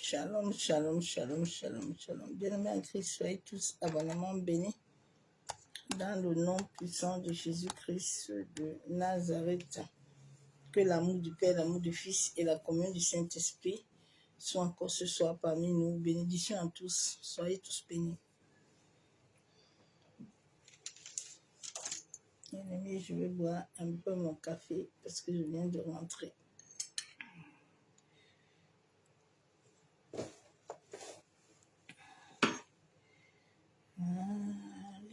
Shalom, shalom, shalom, shalom, shalom. Bien-aimés en Christ, soyez tous abondamment bénis dans le nom puissant de Jésus-Christ de Nazareth. Que l'amour du Père, l'amour du Fils et la communion du Saint-Esprit soient encore ce soir parmi nous. Bénédictions à tous. Soyez tous bénis. Bien-aimés, je vais boire un peu mon café parce que je viens de rentrer.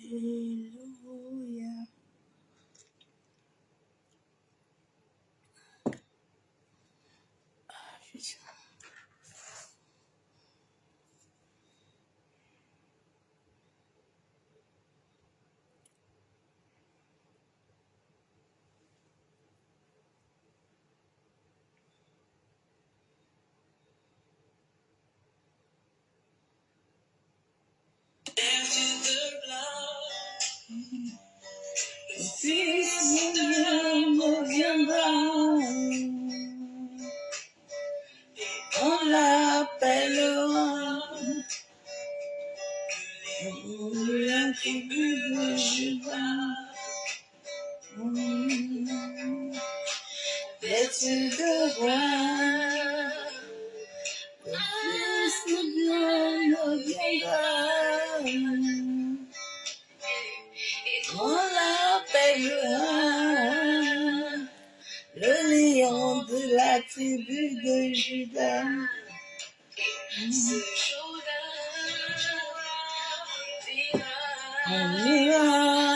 Alléluia. Jésus. Fils de Dieu viendra, on l'appellera la tribu de Juda, vêtu de roi. Le Fils de Dieu viendra, on l'appellera le lion de la tribu de Juda. Alléluia.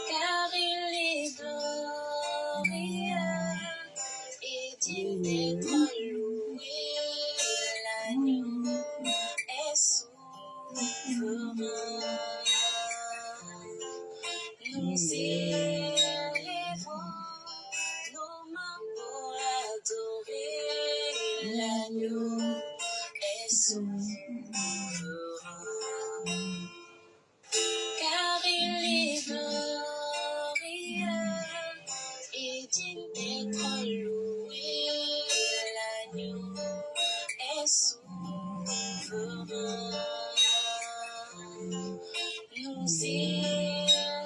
Car il est glorieux et digne d'être loué, l'agneau est souverain. Nous élevons nos mains pour adorer, l'agneau est souverain. Car il est glorieux et digne d'être loué, l'agneau est souverain. Nous élevons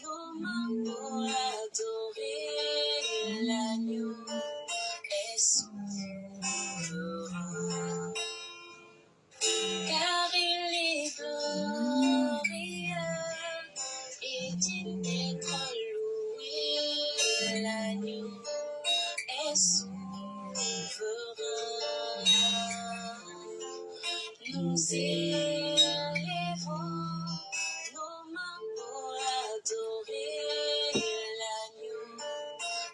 nos mains pour adorer, l'agneau est souverain. Car il est glorieux et digne d'être loué, l'agneau est souverain. Nous élevons nos mains pour adorer, l'agneau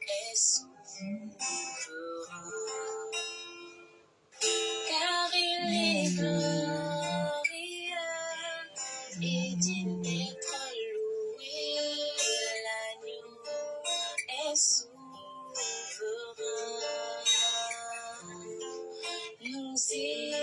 est souverain. Car il est glorieux et digne d'être loué, l'agneau est souverain. Nous élevons.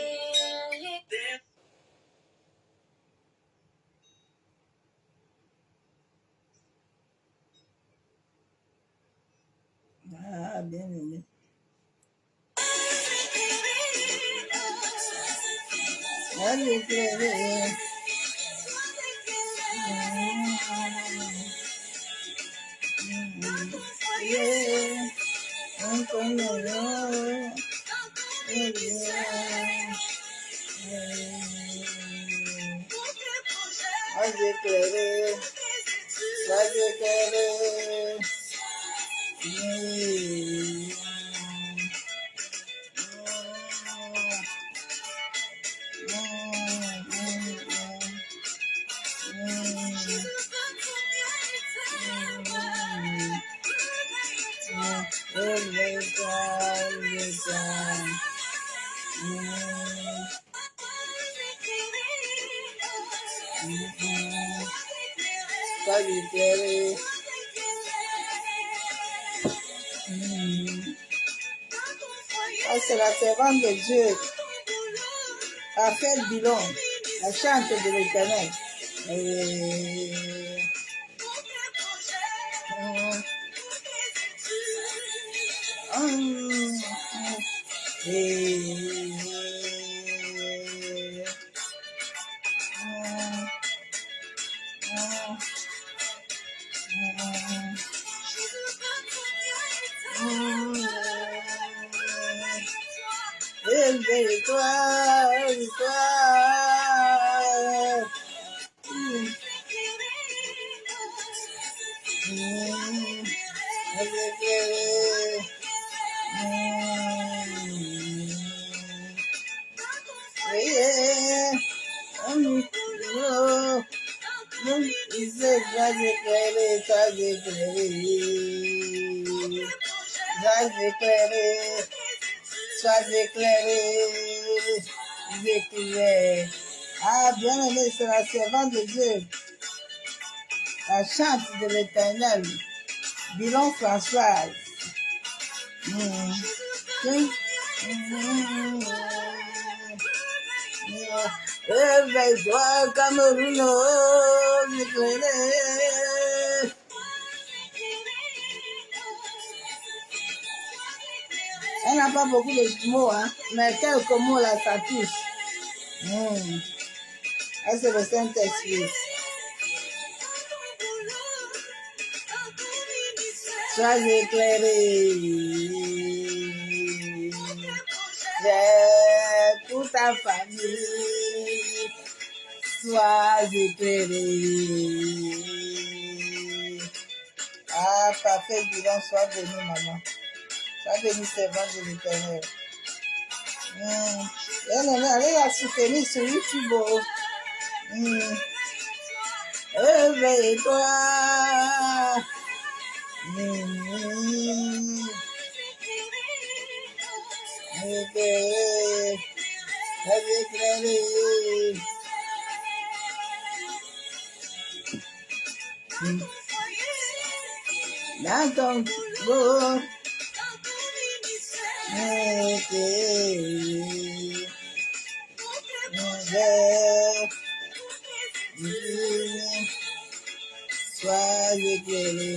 Ah, bien aimé. Alléluia. Sois éclairé. Ça, c'est la servante de Dieu. A fait le bilan. La chante de l'Éternel. Éveille-toi, éveille-toi. Sois éclairé, éclairé. Ah, bien aimé, c'est la servante de Dieu, la chante de l'Éternel, Bilon Françoise. Éveille-toi, Cameroun, éclairé. Elle n'a pas beaucoup de mots, hein, mais quelques mots là, ça touche. Elle, c'est le Saint-Esprit. Sois éclairé. J'ai toute ta famille. Sois éclairé. Ah, parfait, bilan, sois béni, maman. Sois béni, servante de l'Éternel. Allez la soutenir sur YouTube. Éveille-toi. Éclairé. Dans ton beau. Sois éclairé. Sois éclairé.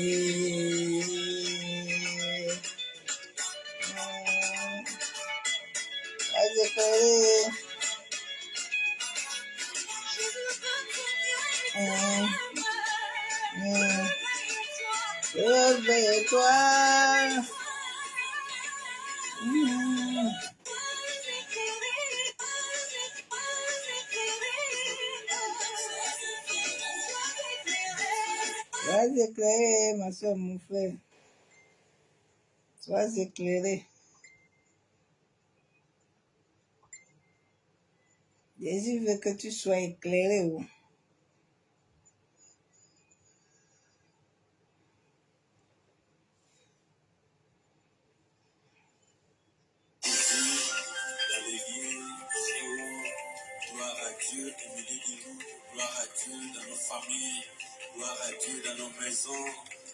Éveille-toi. Sois éclairé, ma soeur, mon frère. Sois éclairé. Jésus veut que tu sois éclairé. Gloire à Dieu au milieu de nous, gloire à Dieu dans nos familles, gloire à Dieu dans nos maisons,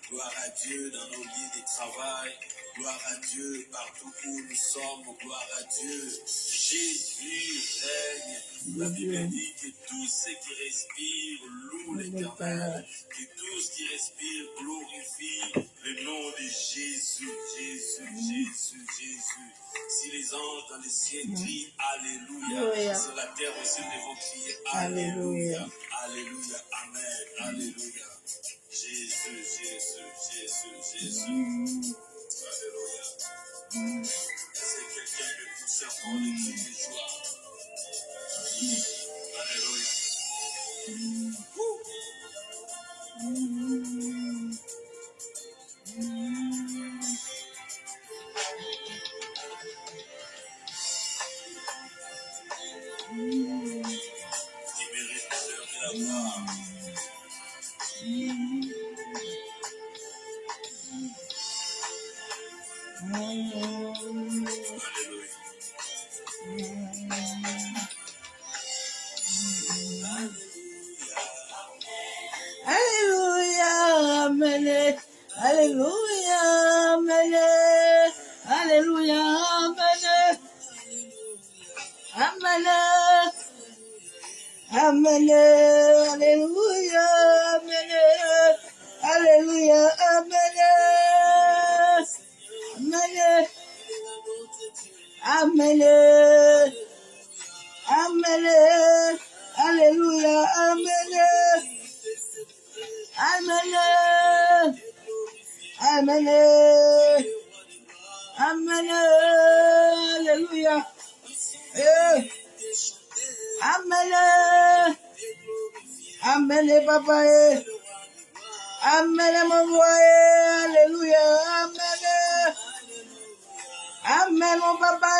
gloire à Dieu dans nos lieux de travail, gloire à Dieu partout où nous sommes, gloire à Dieu. Jésus règne. La Bible dit que tous ceux qui respirent louent l'Éternel, que tous qui respirent glorifient le nom de Jésus, Jésus, Jésus, Jésus. Si les anges dans les cieux crient Alléluia, sur la terre aussi nous devons crier Alléluia, Alléluia, Amen, Alléluia. Jésus, Jésus, Jésus, Jésus. Alléluia. C'est quelqu'un de poussé encore les cris de joie. Alléluia. Qui mérite l'honneur de la gloire. Alléluia. Alléluia, Amen. Alléluia, Amen. Amen. Amen. Amen. Alléluia, Amen. Amen. Amen. Amen. Alléluia. Amen. Amen, papa. Amen, mon roi. Alléluia. Amen. Amen, mon papa.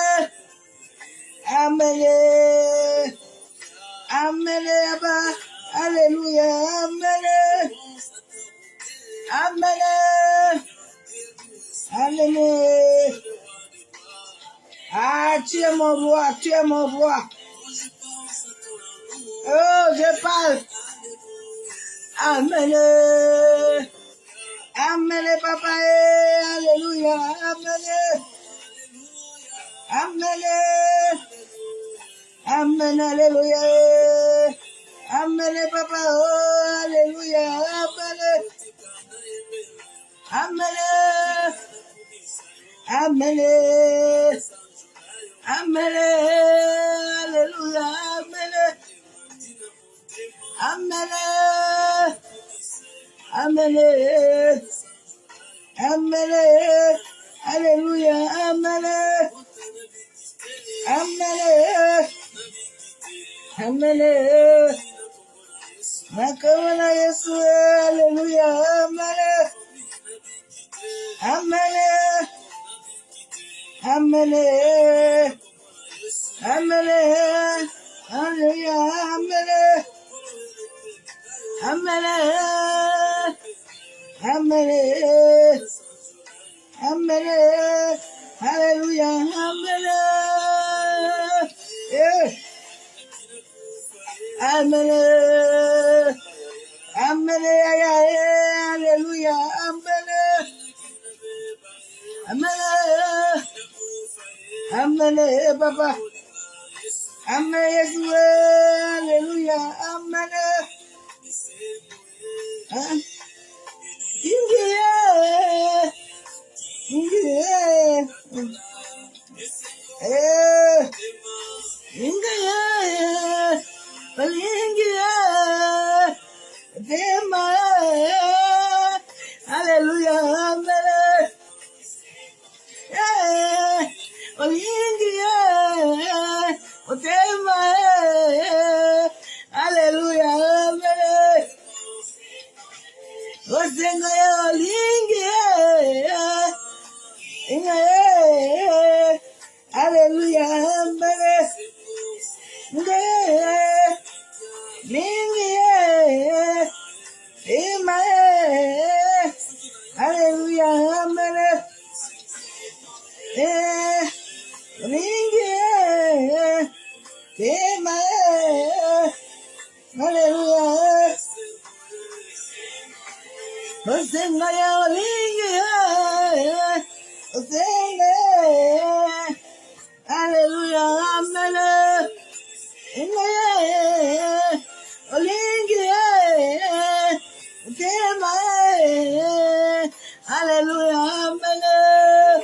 Amen. Amen, Abba. Alléluia. Amen. Amen. Amen. Ah, tu es mon roi, tu es mon roi. Oh, je parle. Amen. Amen, papa. Alléluia. Amen. Amen. Amen. Alléluia. Amen, papa. Oh, alléluia. Amen. Amen. Amen. Amen. Alléluia. Amen. Amen. Amen. Amen. Alléluia. Amen. Amen. Amen. Makamana Yesu. Alléluia. Amen. Amen. Amen. Amen. Alléluia. Amen. Amen. Amen. Amen. Alléluia. Amen. Amen. Amen. Alléluia. Amen. Amen. Amen. Papa. Amen. Yesu. Alléluia. Amen. Ingia. Ingia. Ingia. Ingia. Dema. Alléluia. Amen. Ingia. Dema. Alléluia. Amen. Osenga ya olingia. Alléluia. Amen. Alléluia. Amen. Alléluia. Osenga ya olingia. Osenga. Alléluia. Amen. Olingia. Alléluia. Amen.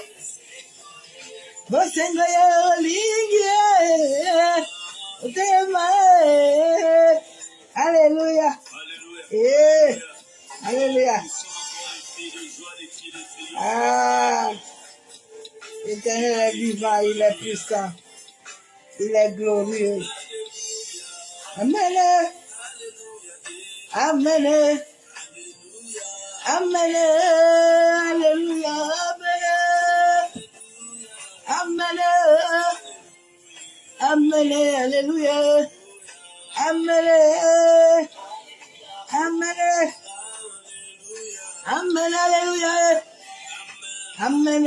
Osenga ya olingia. Alléluia. Alléluia. Ah, l'Éternel est vivant, il est puissant, il est glorieux. Amen. Amen. Amen. Alléluia. Amen. Amen. Alléluia. Amen. Amen. Amen. Alléluia. Amen.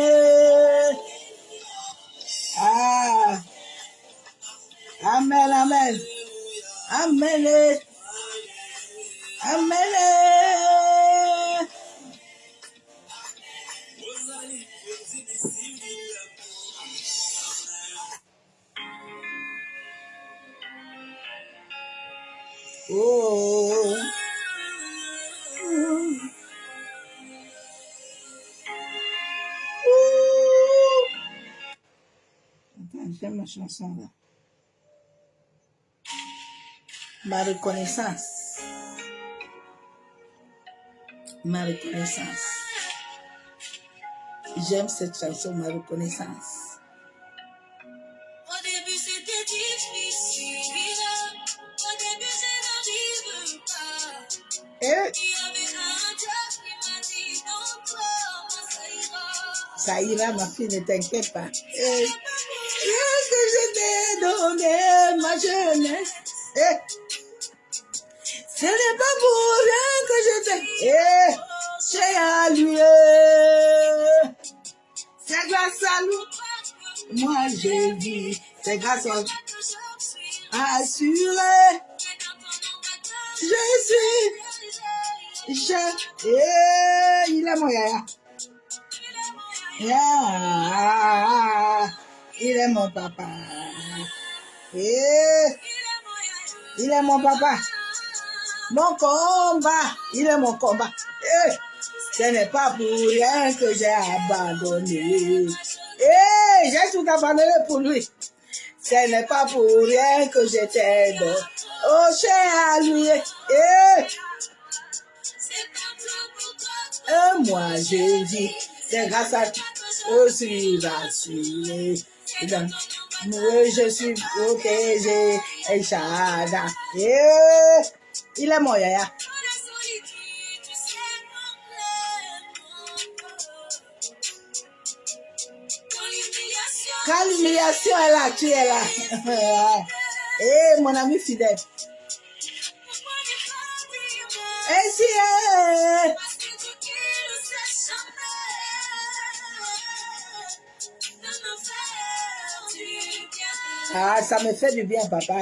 Ah. Amen. Amen. Amen. Amen. Oh. ma chanson là. Ma reconnaissance. Ma reconnaissance. J'aime cette chanson, ma reconnaissance. Au début c'était difficile. Au début je n'arrive pas. Et Il y avait un Dieu qui m'a dit non, toi, ça ira. ça ira, ma fille, ne t'inquiète pas. Et rien que je t'ai donné, ma jeunesse. Et ce n'est pas pour rien que je t'ai. Et j'ai alloué. C'est grâce à nous. Moi, j'ai dit, c'est grâce à assuré. Je suis. Il est mon yaya. Il est mon papa. Il est mon papa. Mon combat. Il est mon combat. Ce n'est pas pour rien que j'ai abandonné. J'ai tout abandonné pour lui. Ce n'est pas pour rien que j'étais dans. Oh, j'ai alloué. Et moi, je dis, c'est grâce à toi, je suis rassuré. Moi, je suis protégé. Et Chada. Il est mon yaya. Quand l'humiliation est là, tu es là. Mon ami fidèle. Et si ça me fait du bien, papa.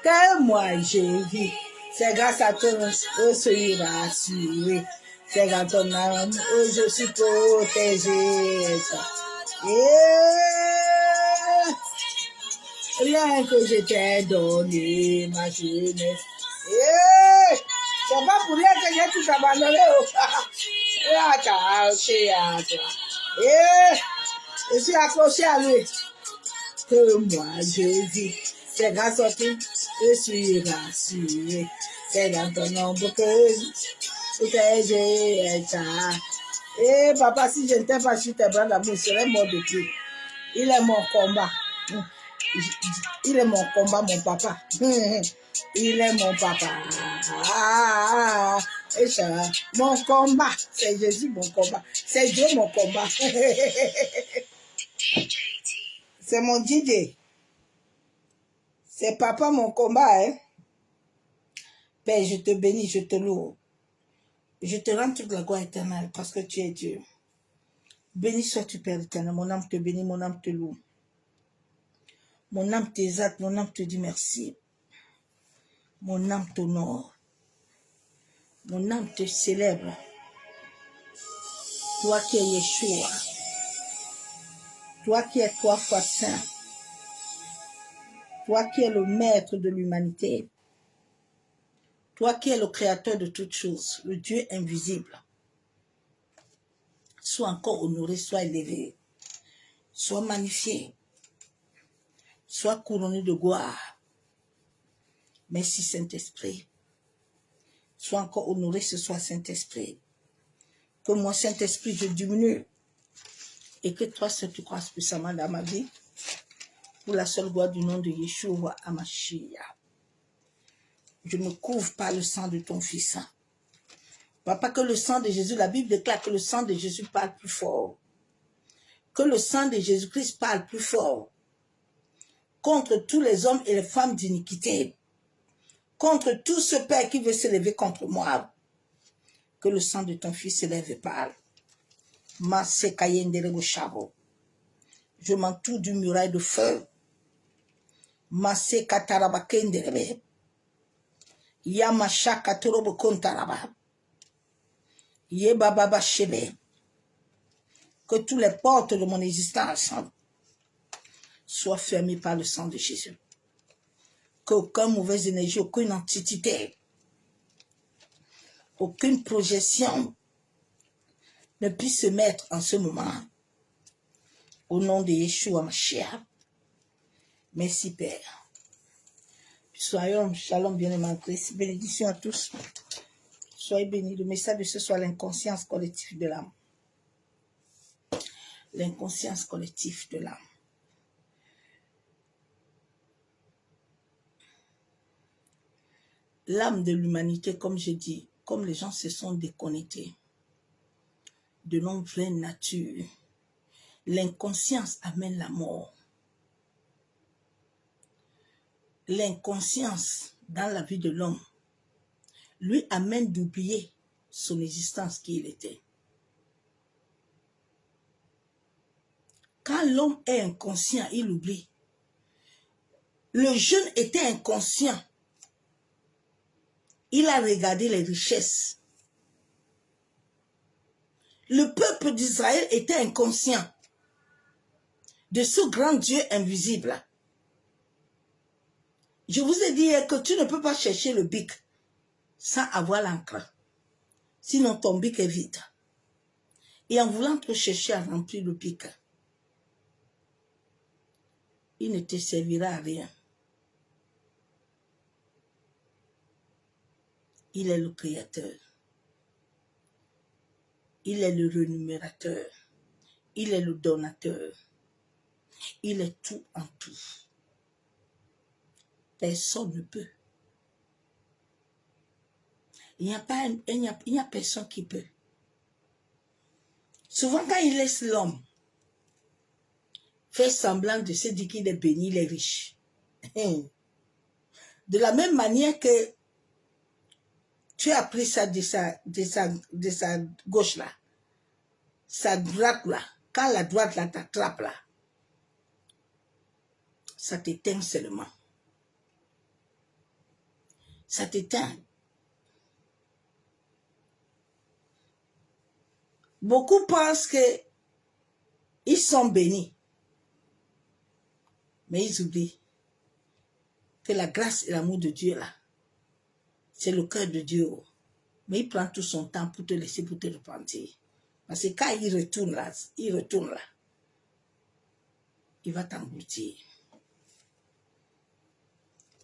Que moi j'ai vu, c'est grâce à toi, je suis rassuré. C'est grâce à ton âme, je suis protégé. Rien que je t'ai donné, ma jeunesse. C'est pas pour rien que j'ai tout abandonné. Je suis accroché à lui. Que moi je vis, c'est grâce à toi, je suis rassuré. C'est dans ton nombre que j'ai été. Papa, si je ne t'ai pas sur tes bras d'amour, je serais mort de tout. Il est mon combat. Il est mon combat, mon papa. Il est mon papa. Mon combat. C'est Jésus mon combat. C'est Dieu mon combat. C'est mon DJ. C'est papa mon combat. Hein? Père, je te bénis, je te loue. Je te rends toute la gloire éternelle parce que tu es Dieu. Béni sois-tu, Père éternel. Mon âme te bénit, mon âme te loue. Mon âme t'exalte, mon âme te dit merci. Mon âme t'honore. Mon âme te célèbre. Toi qui es Yeshua. Toi qui es 3 fois saint. Toi qui es le maître de l'humanité. Toi qui es le créateur de toutes choses, le Dieu invisible. Sois encore honoré, sois élevé. Sois magnifié. Sois couronné de gloire. Merci Saint-Esprit. Sois encore honoré ce soir, Saint-Esprit. Que moi, Saint-Esprit, je diminue. Et que toi, seul tu croises puissamment dans ma vie. Pour la seule gloire du nom de Yeshua Hamashiach. Je me couvre par le sang de ton Fils. Papa, que le sang de Jésus, la Bible déclare que le sang de Jésus parle plus fort. Que le sang de Jésus-Christ parle plus fort. Contre tous les hommes et les femmes d'iniquité. Contre tout ce Père qui veut s'élever contre moi. Que le sang de ton Fils s'élève et parle. Je m'entoure du muraille de feu. Que toutes les portes de mon existence soient fermées par le sang de Jésus. Qu'aucune mauvaise énergie, aucune entité, aucune projection ne puisse se mettre en ce moment Au nom de Yeshua Mashiach. Merci Père. Soyons, shalom bien-aimés en Christ. Bénédiction à tous. Soyez bénis. Le message de ce soir, l'inconscience collective de l'âme. L'inconscience collective de l'âme. L'âme de l'humanité, comme je dis, comme les gens se sont déconnectés de nos vraies natures, l'inconscience amène la mort. L'inconscience dans la vie de l'homme lui amène d'oublier son existence qui il était. Quand l'homme est inconscient, il oublie. Le jeune était inconscient. Il a regardé les richesses. Le peuple d'Israël était inconscient de ce grand Dieu invisible. Je vous ai dit que tu ne peux pas chercher le bic sans avoir l'encre. Sinon ton bic est vide. Et en voulant te chercher à remplir le bic, il ne te servira à rien. Il est le créateur. Il est le rémunérateur. Il est le donateur. Il est tout en tout. Personne ne peut. Il n'y a personne qui peut. Souvent quand il laisse l'homme faire semblant de se dire qu'il est béni, il est riche. De la même manière que tu as pris ça de sa gauche là, sa droite là, quand la droite là t'attrape là, ça t'éteint seulement. Ça t'éteint. Beaucoup pensent que ils sont bénis. Mais ils oublient que la grâce et l'amour de Dieu là, c'est le cœur de Dieu. Mais il prend tout son temps pour te laisser, pour te repentir. Parce que quand il retourne là, il va t'engloutir.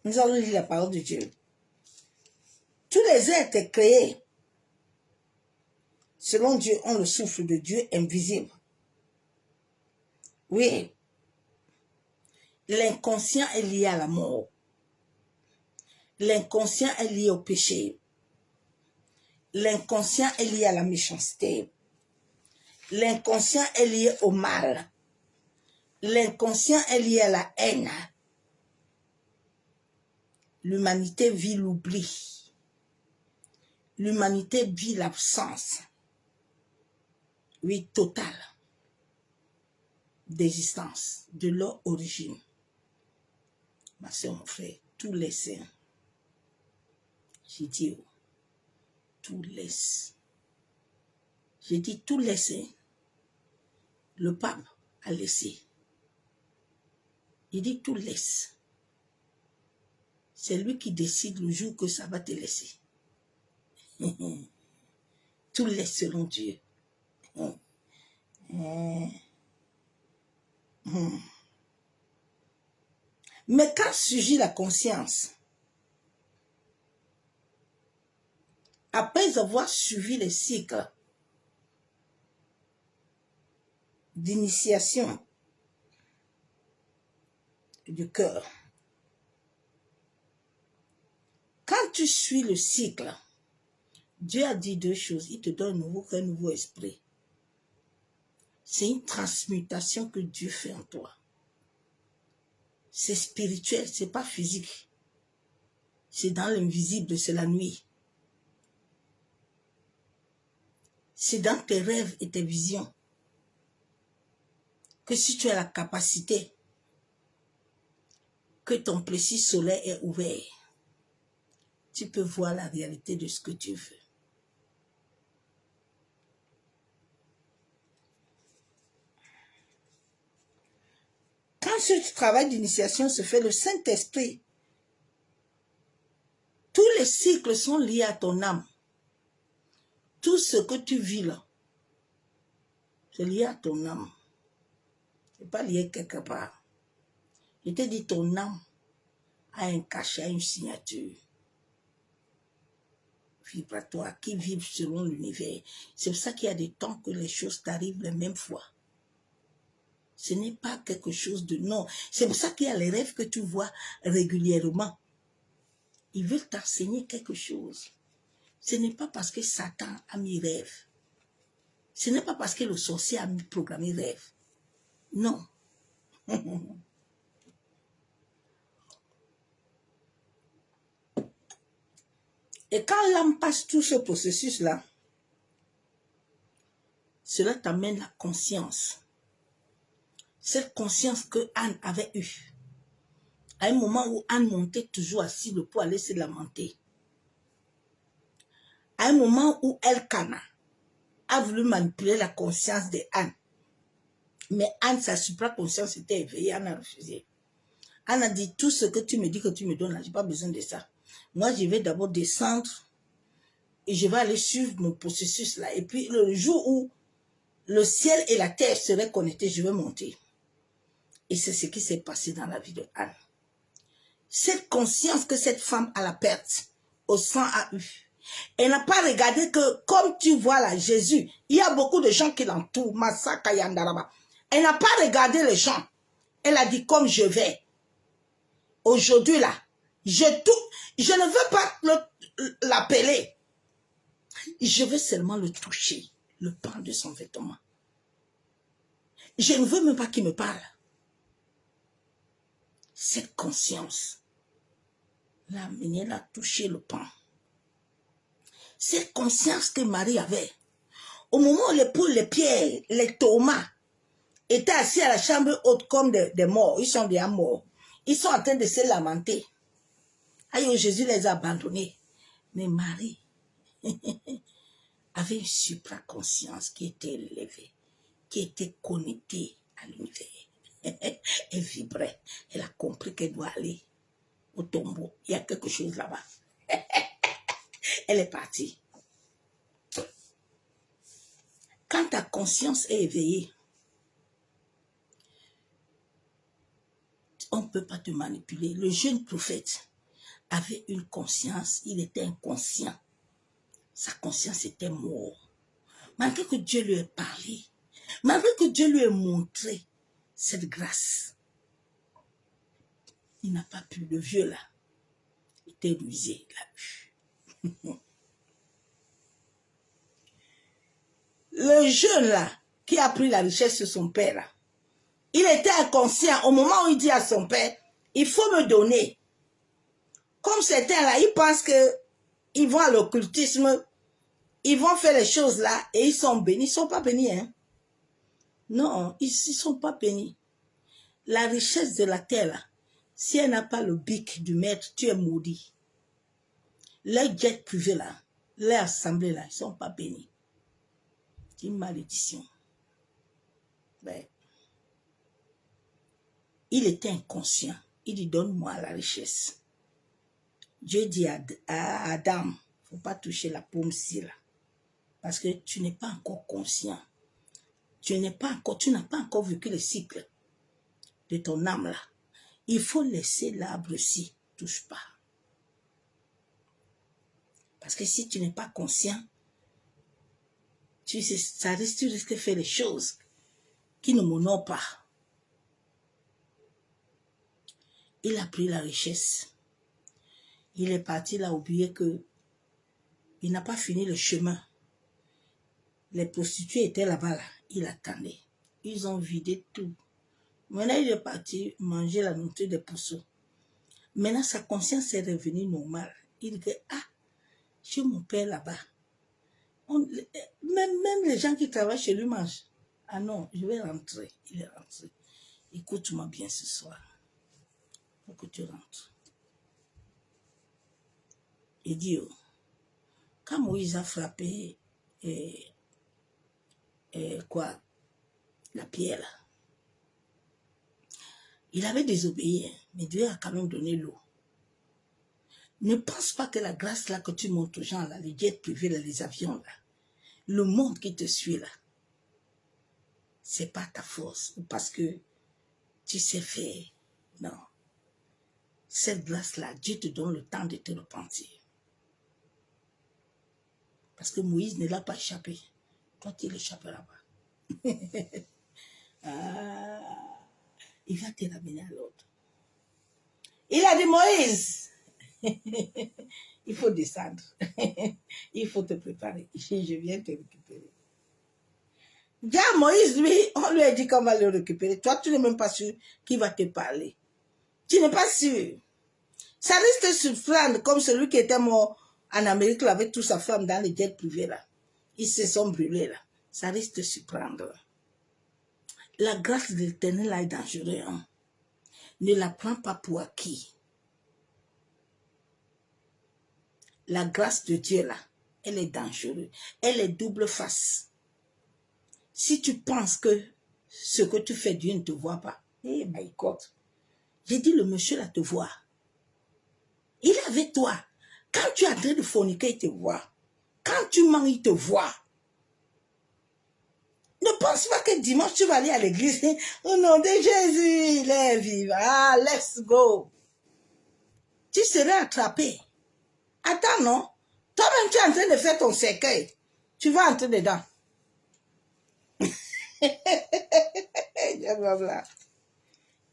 Nous allons lire la parole de Dieu. Tous les êtres créés, selon Dieu, ont le souffle de Dieu invisible. Oui. L'inconscient est lié à la mort. L'inconscient est lié au péché. L'inconscient est lié à la méchanceté. L'inconscient est lié au mal. L'inconscient est lié à la haine. L'humanité vit l'oubli. L'humanité vit l'absence. Oui, totale d'existence, de leur origine. Ma soeur, mon frère, tout laisser. J'ai dit, tout laisse. J'ai dit, tout laisser. Le pape a laissé. Il dit, tout laisse. C'est lui qui décide le jour que ça va te laisser. Tout laisse selon Dieu. Mais quand surgit la conscience, après avoir suivi les cycles d'initiation du cœur, quand tu suis le cycle, Dieu a dit deux choses. Il te donne un nouveau cœur, un nouveau esprit. C'est une transmutation que Dieu fait en toi. C'est spirituel, c'est pas physique. C'est dans l'invisible, c'est la nuit. C'est dans tes rêves et tes visions que si tu as la capacité que ton plessis solaire est ouvert, tu peux voir la réalité de ce que tu veux. Quand ce travail d'initiation se fait, le Saint-Esprit, tous les cycles sont liés à ton âme. Tout ce que tu vis là, c'est lié à ton âme. n'est pas lié quelque part. Je te dis, ton âme a un cachet, a une signature vibratoire qui vibre selon l'univers. C'est pour ça qu'il y a des temps que les choses t'arrivent la même fois. Ce n'est pas quelque chose de non. C'est pour ça qu'il y a les rêves que tu vois régulièrement. Ils veulent t'enseigner quelque chose. Ce n'est pas parce que Satan a mis rêve. Ce n'est pas parce que le sorcier a mis programmé rêve. Non. Et quand l'âme passe tout ce processus-là, cela t'amène la conscience. Cette conscience que Anne avait eue. À un moment où Anne montait toujours assise pour aller se lamenter. À un moment où Elkana a voulu manipuler la conscience de Anne. Mais Anne, sa supraconscience était éveillée, Anne a refusé. Anne a dit, tout ce que tu me dis que tu me donnes là, je n'ai pas besoin de ça. Moi, je vais d'abord descendre et je vais aller suivre mon processus là. Et puis, le jour où le ciel et la terre seraient connectés, je vais monter. Et c'est ce qui s'est passé dans la vie de Anne. Cette conscience que cette femme à la perte, au sang a eu. Elle n'a pas regardé que, comme tu vois là, Jésus, il y a beaucoup de gens qui l'entourent, Masaka Yandaraba. Elle n'a pas regardé les gens. Elle a dit, comme je vais. Aujourd'hui là, je ne veux pas l'appeler. Je veux seulement le toucher, le pan de son vêtement. Je ne veux même pas qu'il me parle. Cette conscience l'a amené à toucher le pan. Cette conscience que Marie avait, au moment où les poules, les pierres, les Thomas étaient assis à la chambre haute comme des morts, ils sont déjà morts. Ils sont en train de se lamenter. Aïe, Jésus les a abandonnés. Mais Marie avait une supraconscience qui était élevée, qui était connectée à l'univers. Elle vibrait. Elle a compris qu'elle doit aller au tombeau. Il y a quelque chose là-bas. Elle est partie. Quand ta conscience est éveillée, on ne peut pas te manipuler. Le jeune prophète avait une conscience, il était inconscient. Sa conscience était morte. Malgré que Dieu lui ait parlé, malgré que Dieu lui ait montré cette grâce, il n'a pas pu. Le vieux là, il était rusé, il l'a eu. Le jeune là, qui a pris la richesse de son père là, il était inconscient au moment où il dit à son père, il faut me donner. Comme certains là, ils pensent qu'ils vont à l'occultisme, ils vont faire les choses là et ils sont bénis. Ils ne sont pas bénis, hein. Non, ils ne sont pas bénis. La richesse de la terre là, si elle n'a pas le bic du maître, tu es maudit. Les jets privés là, les assemblées là, ils ne sont pas bénis. C'est une malédiction. Ben, il était inconscient. Il dit, donne-moi la richesse. Dieu dit à Adam, il ne faut pas toucher la pomme-ci là. Parce que tu n'es pas encore conscient. Tu n'as pas encore vécu le cycle de ton âme là. Il faut laisser l'arbre-ci, touche pas. Parce que si tu n'es pas conscient, tu risques de faire les choses qui ne m'honorent pas. Il a pris la richesse. Il est parti, il a oublié que il n'a pas fini le chemin. Les prostituées étaient là-bas, là. Il attendait. Ils ont vidé tout. Maintenant, il est parti manger la nourriture des pousseaux. Maintenant, sa conscience est revenue normale. Il dit, ah, j'ai mon père là-bas. Même les gens qui travaillent chez lui mangent. Ah non, je vais rentrer. Il est rentré. Écoute-moi bien ce soir. Pour que tu rentres. Il dit, oh, quand Moïse a frappé la pierre là, il avait désobéi, hein, mais Dieu a quand même donné l'eau. Ne pense pas que la grâce là que tu montres aux gens là, les jets privés là, les avions là, le monde qui te suit là, c'est pas ta force, parce que tu sais faire. Non. Cette grâce-là, Dieu te donne le temps de te repentir. Parce que Moïse ne l'a pas échappé. Toi, tu l'échapperas pas. Ah, il va te ramener à l'autre. Il a dit, Moïse, il faut descendre. Il faut te préparer. Je viens te récupérer. Déjà, Moïse, lui, on lui a dit qu'on va le récupérer. Toi, tu n'es même pas sûr qu'il va te parler. Tu n'es pas sûr. Ça risque de se surprendre comme celui qui était mort en Amérique avec toute sa femme dans les jets privés là. Ils se sont brûlés là. Ça risque de se surprendre. La grâce de l'Éternel là est dangereuse. Hein? Ne la prends pas pour acquis. La grâce de Dieu là, elle est dangereuse. Elle est double face. Si tu penses que ce que tu fais, Dieu ne te voit pas. Eh my God. J'ai dit le monsieur là te voit. Il est avec toi. Quand tu es en train de forniquer, il te voit. Quand tu mens, il te voit. Ne pense pas que dimanche, tu vas aller à l'église. Au nom de Jésus, il est vivant. Ah, let's go. Tu serais attrapé. Attends, non? Toi-même, tu es en train de faire ton cercueil. Tu vas entrer dedans.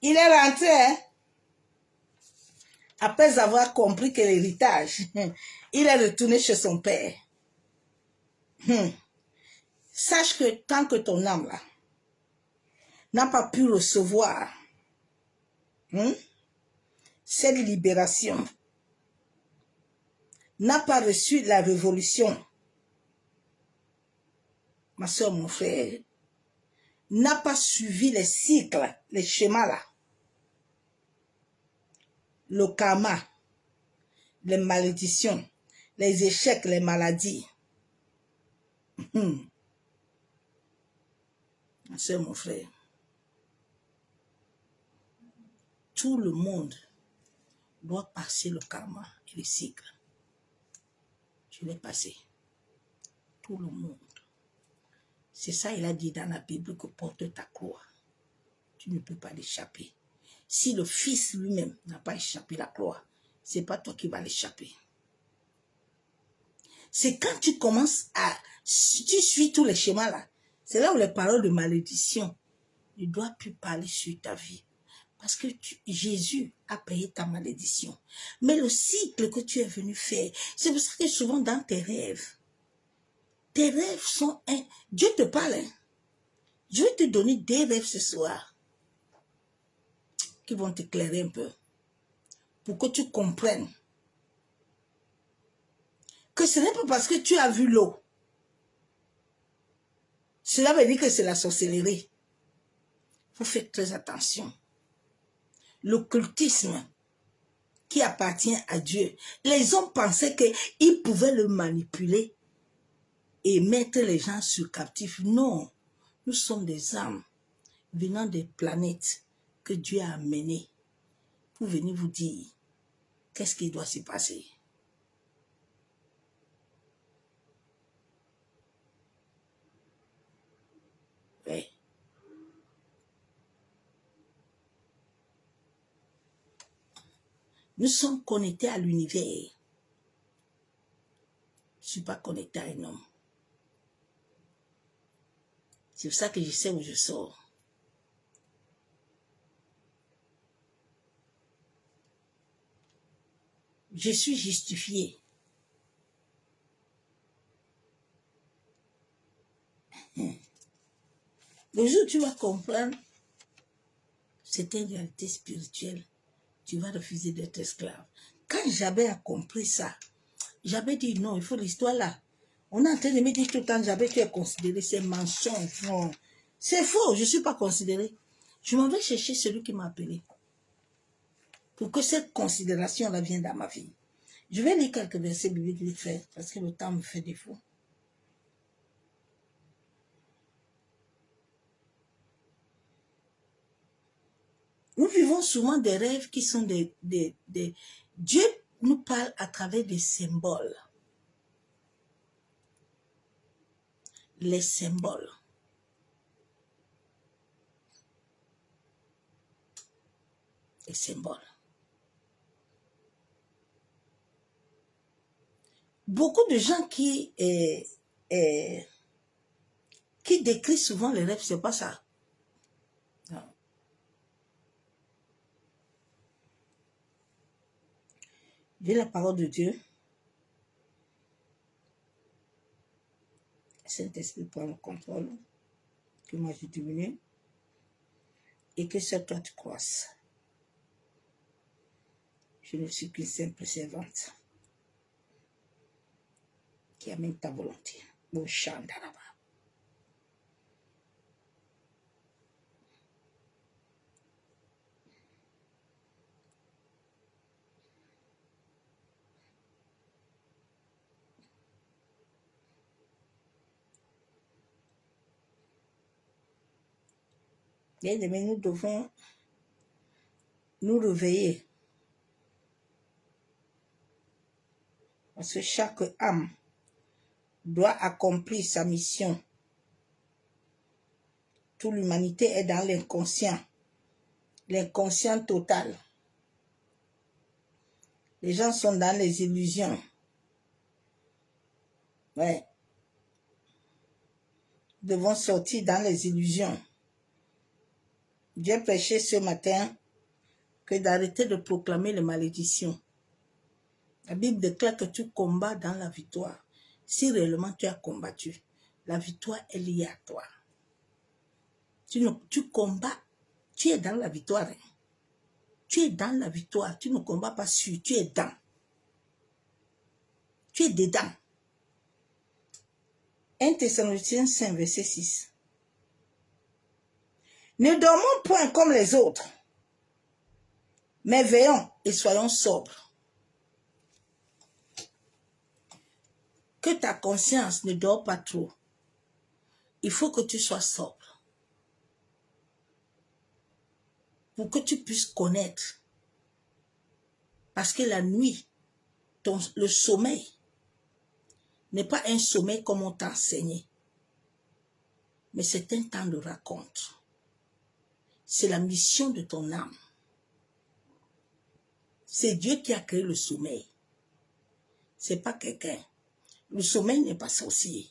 Il est rentré, hein? Après avoir compris que l'héritage, il est retourné chez son père. Sache que tant que ton âme là n'a pas pu recevoir cette libération, n'a pas reçu la révolution, ma soeur, mon frère, n'a pas suivi les cycles, les schémas là, le karma, les malédictions, les échecs, les maladies. Ma soeur, mon frère, tout le monde doit passer le karma et le cycle. Je l'ai passé. Tout le monde. C'est ça, il a dit dans la Bible que porte ta croix. Tu ne peux pas l'échapper. Si le Fils lui-même n'a pas échappé la croix, c'est pas toi qui vas l'échapper. C'est quand tu commences à... Tu suis tous les schémas là. C'est là où les paroles de malédiction ne doivent plus parler sur ta vie. Parce que Jésus a payé ta malédiction. Mais le cycle que tu es venu faire, c'est pour ça que souvent dans tes rêves sont... Dieu te parle. Hein? Je vais te donner des rêves ce soir qui vont t'éclairer un peu pour que tu comprennes que ce n'est pas parce que tu as vu l'eau. Cela veut dire que c'est la sorcellerie. Il faut faire très attention. L'occultisme qui appartient à Dieu. Les hommes pensaient qu'ils pouvaient le manipuler et mettre les gens sur captif. Non, nous sommes des âmes venant des planètes que Dieu a amenées pour venir vous dire qu'est-ce qui doit se passer. Oui. Nous sommes connectés à l'univers. Je ne suis pas connecté à un homme. C'est pour ça que je sais où je sors. Je suis justifié. Le jour où tu vas comprendre, c'est une réalité spirituelle. Tu vas refuser d'être esclave. Quand Jabez a compris ça, Jabez dit non, il faut l'histoire là. On est en train de me dire tout le temps, Jabez, tu es considéré, c'est mensonge. Non, c'est faux, je ne suis pas considéré. Je m'en vais chercher celui qui m'a appelé. Pour que cette considération-là vienne dans ma vie. Je vais lire quelques versets bibliques vite fait, parce que le temps me fait défaut. Nous vivons souvent des rêves qui sont des... Dieu nous parle à travers des symboles. Les symboles. et symbole. Beaucoup de gens qui décrivent souvent les rêves, c'est pas ça. Non. J'ai la parole de Dieu. Saint-Esprit prend le contrôle. Que moi je diminue. Et que sur toi tu croisses. Je ne suis qu'une simple servante qui amène ta volonté. Au champ d'Araba. Bien-aimés, nous devons nous réveiller. Parce que chaque âme doit accomplir sa mission. Toute l'humanité est dans l'inconscient total. Les gens sont dans les illusions. Ouais. Nous devons sortir dans les illusions. J'ai prêché ce matin que d'arrêter de proclamer les malédictions. La Bible déclare que tu combats dans la victoire. Si réellement tu as combattu, la victoire est liée à toi. Tu combats, tu es dans la victoire. Hein. Tu es dans la victoire. Tu ne combats pas sur, tu es dans. Tu es dedans. 1 Thessaloniciens 5, verset 6. Ne dormons point comme les autres, mais veillons et soyons sobres. Que ta conscience ne dort pas trop. Il faut que tu sois sobre. Pour que tu puisses connaître. Parce que la nuit, le sommeil, n'est pas un sommeil comme on t'a enseigné. Mais c'est un temps de rencontre. C'est la mission de ton âme. C'est Dieu qui a créé le sommeil. C'est pas quelqu'un. Le sommeil n'est pas sorcier.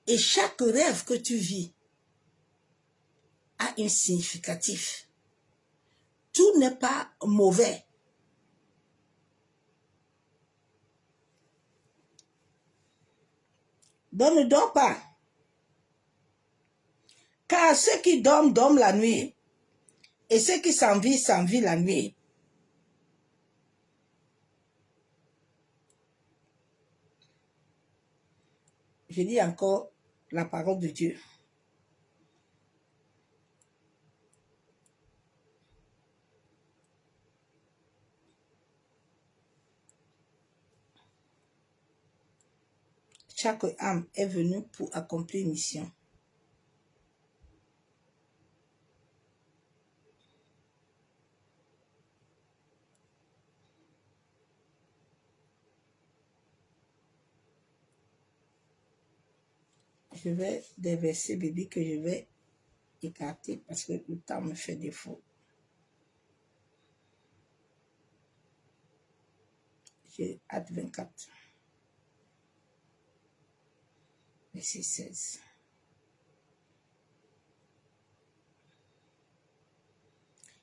Et chaque rêve que tu vis a un significatif. Tout n'est pas mauvais. Donc ne dors pas. Car ceux qui dorment, dorment la nuit. Et ceux qui s'envient, s'envient la nuit. Je lis encore la parole de Dieu. Chaque âme est venue pour accomplir une mission. Je vais des versets bibliques que je vais écarter parce que le temps me fait défaut. J'ai Actes 24, verset 16.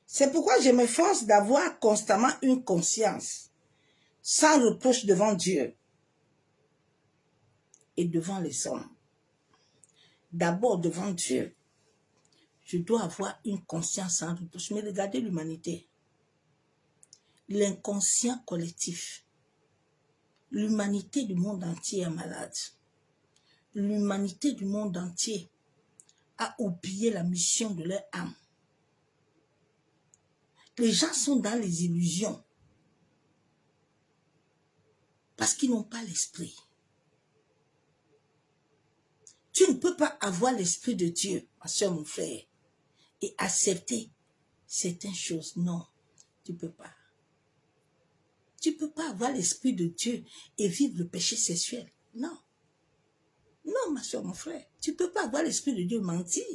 C'est pourquoi je m'efforce d'avoir constamment une conscience sans reproche devant Dieu et devant les hommes. D'abord devant Dieu, je dois avoir une conscience sans reproche. Mais regardez l'humanité, l'inconscient collectif, l'humanité du monde entier est malade. L'humanité du monde entier a oublié la mission de leur âme. Les gens sont dans les illusions parce qu'ils n'ont pas l'esprit. Tu ne peux pas avoir l'esprit de Dieu, ma soeur, mon frère, et accepter certaines choses. Non, tu ne peux pas. Tu ne peux pas avoir l'esprit de Dieu et vivre le péché sexuel. Non. Non, ma soeur, mon frère. Tu ne peux pas avoir l'esprit de Dieu, mentir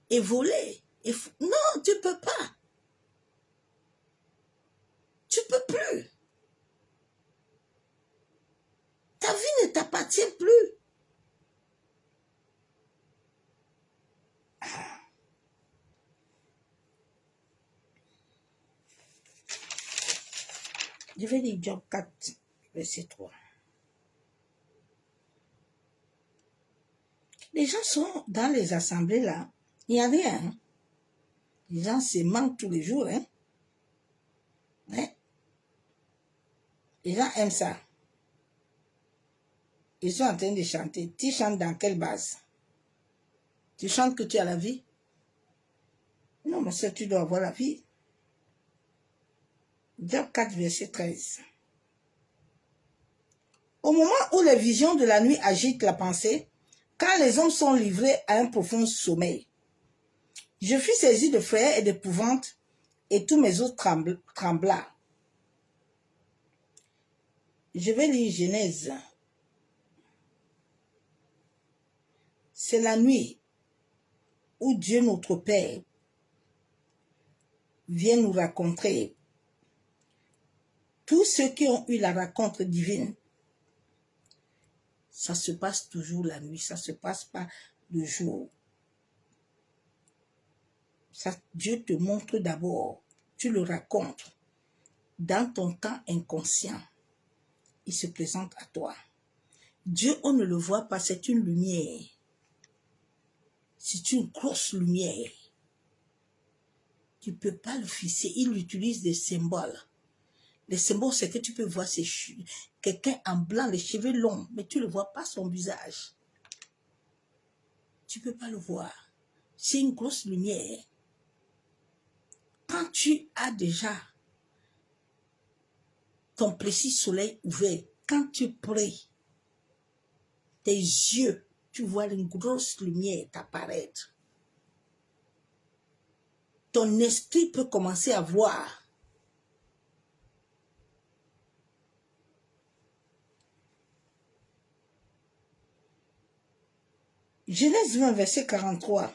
et voler Non, tu ne peux pas. Tu ne peux plus. Ta vie ne t'appartient plus. Je vais lire Job 4, verset 3. Les gens sont dans les assemblées là. Il n'y a rien. Hein? Les gens se manquent tous les jours. Hein? Hein? Les gens aiment ça. Ils sont en train de chanter. Tu chantes dans quelle base? Tu chantes que tu as la vie? Non, mais ça, tu dois avoir la vie. Job 4, verset 13. Au moment où les visions de la nuit agitent la pensée, quand les hommes sont livrés à un profond sommeil, je fus saisi de frayeur et d'épouvante, et tous mes os trembla. Je vais lire Genèse. C'est la nuit où Dieu notre Père vient nous raconter. Tous ceux qui ont eu la rencontre divine, ça se passe toujours la nuit, ça ne se passe pas le jour. Ça, Dieu te montre d'abord, tu le racontes. Dans ton temps inconscient, il se présente à toi. Dieu, on ne le voit pas, c'est une lumière. C'est une grosse lumière. Tu ne peux pas le fixer. Il utilise des symboles. Les symboles, c'est que tu peux voir quelqu'un en blanc, les cheveux longs, mais tu ne vois pas son visage. Tu ne peux pas le voir. C'est une grosse lumière. Quand tu as déjà ton précis soleil ouvert, quand tu pries, tes yeux, tu vois une grosse lumière apparaître. Ton esprit peut commencer à voir. Genèse 20, verset 43.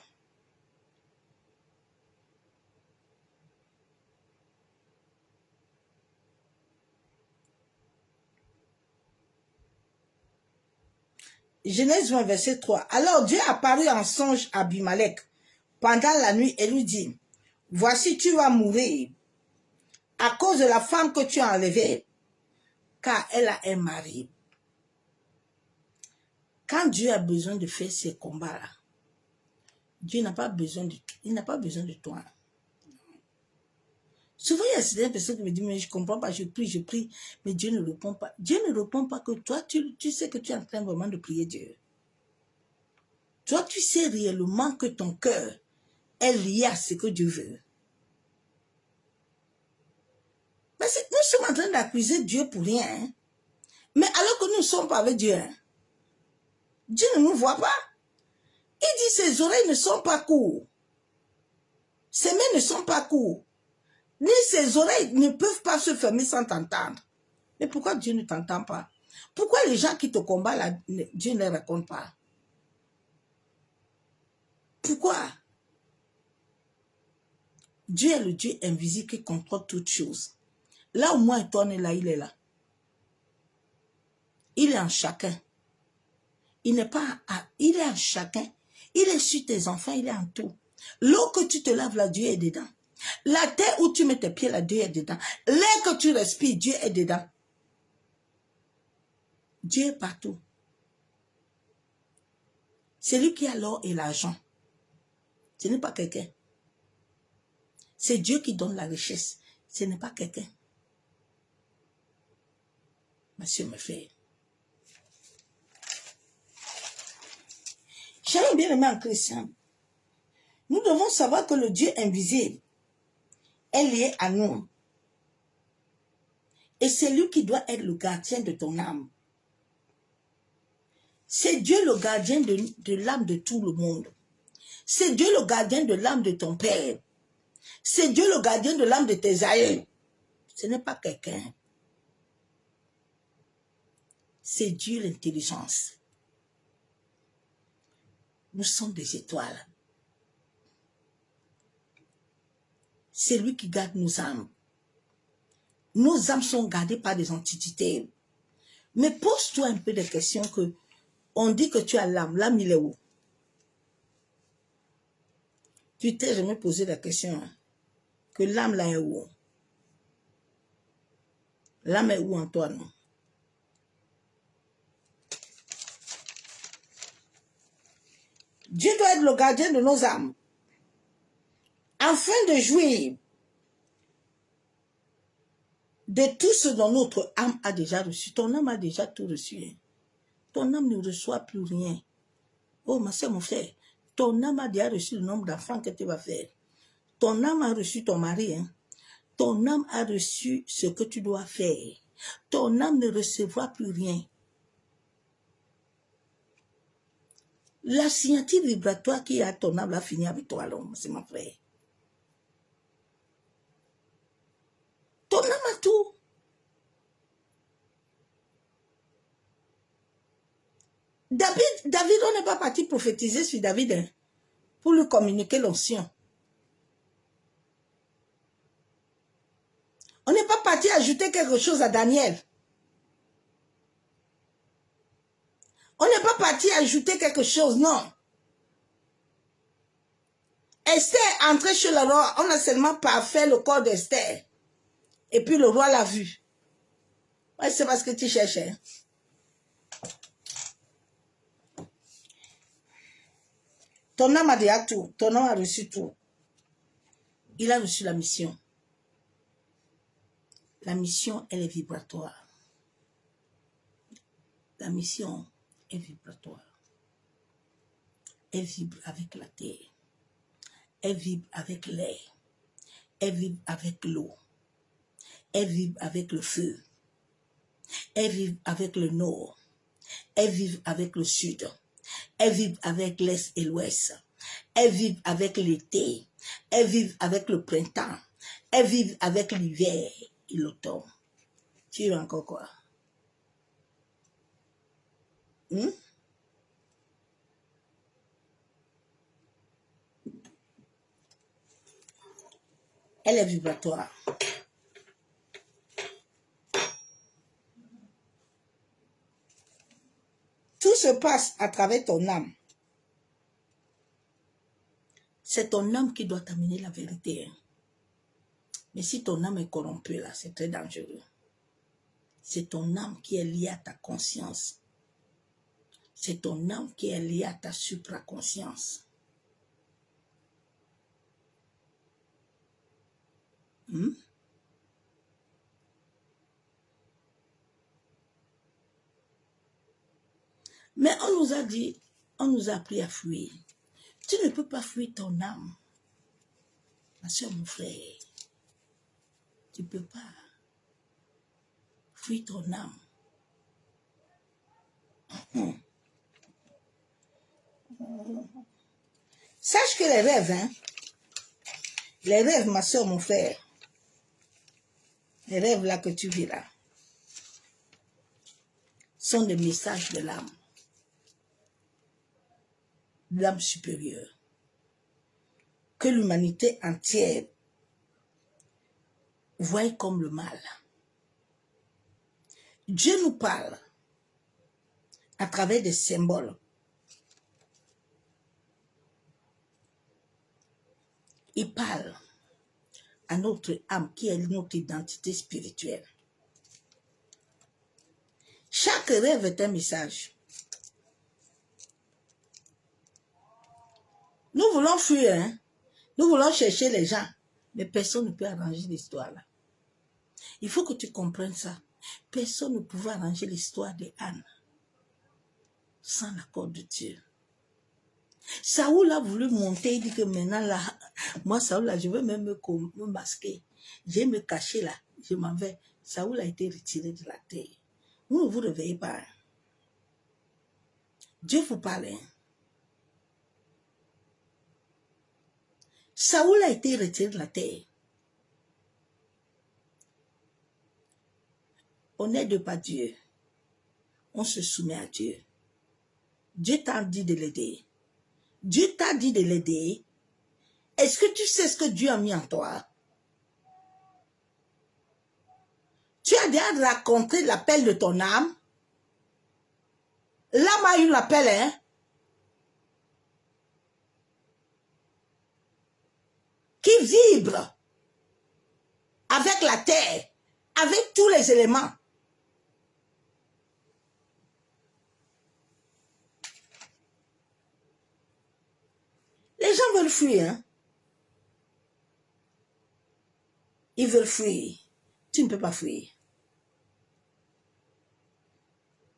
Genèse 20, verset 3. Alors Dieu apparut en songe à Abimelech pendant la nuit et lui dit, voici tu vas mourir à cause de la femme que tu as enlevée, car elle a un mari. Quand Dieu a besoin de faire ces combats-là, Dieu n'a pas besoin de toi. Souvent, il y a certaines personnes qui me disent, mais je ne comprends pas, je prie, mais Dieu ne répond pas. Dieu ne répond pas que toi, tu sais que tu es en train vraiment de prier Dieu. Toi, tu sais réellement que ton cœur est lié à ce que Dieu veut. Parce que nous sommes en train d'accuser Dieu pour rien. Hein? Mais alors que nous ne sommes pas avec Dieu, hein? Dieu ne nous voit pas. Il dit ses oreilles ne sont pas courtes. Ses mains ne sont pas courtes. Ni ses oreilles ne peuvent pas se fermer sans t'entendre. Mais pourquoi Dieu ne t'entend pas? Pourquoi les gens qui te combattent, là, Dieu ne les raconte pas? Pourquoi? Dieu est le Dieu invisible qui contrôle toutes choses. Là où moi et toi on est là, il est là. Il est en chacun. Il n'est pas il est en chacun. Il est sur tes enfants, il est en tout. L'eau que tu te laves là, Dieu est dedans. La terre où tu mets tes pieds là, Dieu est dedans. L'air que tu respires, Dieu est dedans. Dieu est partout. C'est lui qui a l'or et l'argent. Ce n'est pas quelqu'un. C'est Dieu qui donne la richesse. Ce n'est pas quelqu'un. Monsieur me fait. Chers bien-aimés en Christ, nous devons savoir que le Dieu invisible est lié à nous. Et c'est lui qui doit être le gardien de ton âme. C'est Dieu le gardien de l'âme de tout le monde. C'est Dieu le gardien de l'âme de ton père. C'est Dieu le gardien de l'âme de tes aïeux. Ce n'est pas quelqu'un. C'est Dieu l'intelligence. Nous sommes des étoiles. C'est lui qui garde nos âmes. Nos âmes sont gardées par des entités. Mais pose-toi un peu des questions que on dit que tu as l'âme. L'âme, il est où? Tu t'es jamais posé la question hein, que l'âme là est où? L'âme est où en toi, non? Dieu doit être le gardien de nos âmes. Afin de jouir de tout ce dont notre âme a déjà reçu. Ton âme a déjà tout reçu. Hein. Ton âme ne reçoit plus rien. Oh, ma soeur, mon frère, ton âme a déjà reçu le nombre d'enfants que tu vas faire. Ton âme a reçu ton mari. Hein. Ton âme a reçu ce que tu dois faire. Ton âme ne recevra plus rien. La signature vibratoire qui est à ton âme va finir avec toi, l'homme, c'est mon frère. Ton âme a tout. David, on n'est pas parti prophétiser sur David hein, pour lui communiquer l'onction. On n'est pas parti ajouter quelque chose à Daniel. On n'est pas parti ajouter quelque chose, non. Esther est entrée chez le roi, on a seulement parfait le corps d'Esther. Et puis le roi l'a vu. Ouais, c'est parce que tu cherchais. Ton âme a déjà tout. Ton âme a reçu tout. Il a reçu la mission. La mission, elle est vibratoire. La mission est vibratoire. Elle vibre avec la terre. Elle vibre avec l'air. Elle vibre avec l'eau. Elle vibre avec le feu. Elle vibre avec le nord. Elle vibre avec le sud. Elle vibre avec l'est et l'ouest. Elle vibre avec l'été. Elle vibre avec le printemps. Elle vibre avec l'hiver et l'automne. Tu veux encore quoi? Elle est vibratoire. Tout se passe à travers ton âme. C'est ton âme qui doit t'amener la vérité. Hein. Mais si ton âme est corrompue, là, c'est très dangereux. C'est ton âme qui est liée à ta conscience. C'est ton âme qui est liée à ta supraconscience. Mais on nous a dit, on nous a appris à fuir. Tu ne peux pas fuir ton âme. Ma soeur, mon frère, tu ne peux pas fuir ton âme. Sache que les rêves, hein, les rêves, ma soeur, mon frère, les rêves là que tu vis là, sont des messages de l'âme supérieure, que l'humanité entière voit comme le mal. Dieu nous parle à travers des symboles. Il parle à notre âme qui est notre identité spirituelle. Chaque rêve est un message. Nous voulons fuir, hein? Nous voulons chercher les gens, mais personne ne peut arranger l'histoire là. Il faut que tu comprennes ça. Personne ne pouvait arranger l'histoire d'Anne sans l'accord de Dieu. Saoul a voulu monter, il dit que maintenant là, moi Saoul là, je veux même me masquer. Je vais me cacher là, je m'en vais. Saoul a été retiré de la terre. Vous ne vous réveillez pas. Dieu vous parle. Hein? Saoul a été retiré de la terre. On n'aide pas Dieu. On se soumet à Dieu. Dieu t'a dit de l'aider. Dieu t'a dit de l'aider. Est-ce que tu sais ce que Dieu a mis en toi? Tu as déjà raconté l'appel de ton âme. L'âme a eu l'appel, hein? Qui vibre avec la terre, avec tous les éléments. Les gens veulent fuir, hein? Ils veulent fuir. Tu ne peux pas fuir.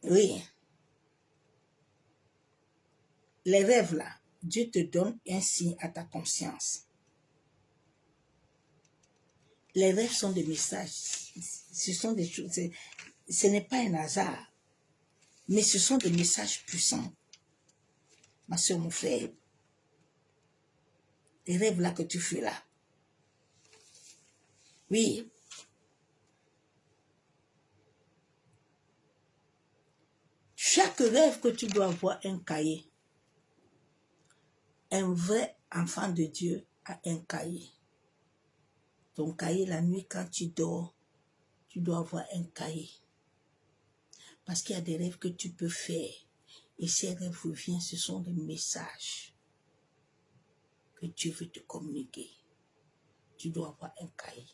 Oui. Les rêves là, Dieu te donne un signe à ta conscience. Les rêves sont des messages. Ce sont des choses. Ce n'est pas un hasard. Mais ce sont des messages puissants. Ma soeur, mon frère. Les rêves là que tu fais là. Oui. Chaque rêve que tu dois avoir un cahier. Un vrai enfant de Dieu a un cahier. Ton cahier, la nuit, quand tu dors, tu dois avoir un cahier. Parce qu'il y a des rêves que tu peux faire. Et ces rêves reviennent, ce sont des messages que Dieu veut te communiquer. Tu dois avoir un cahier.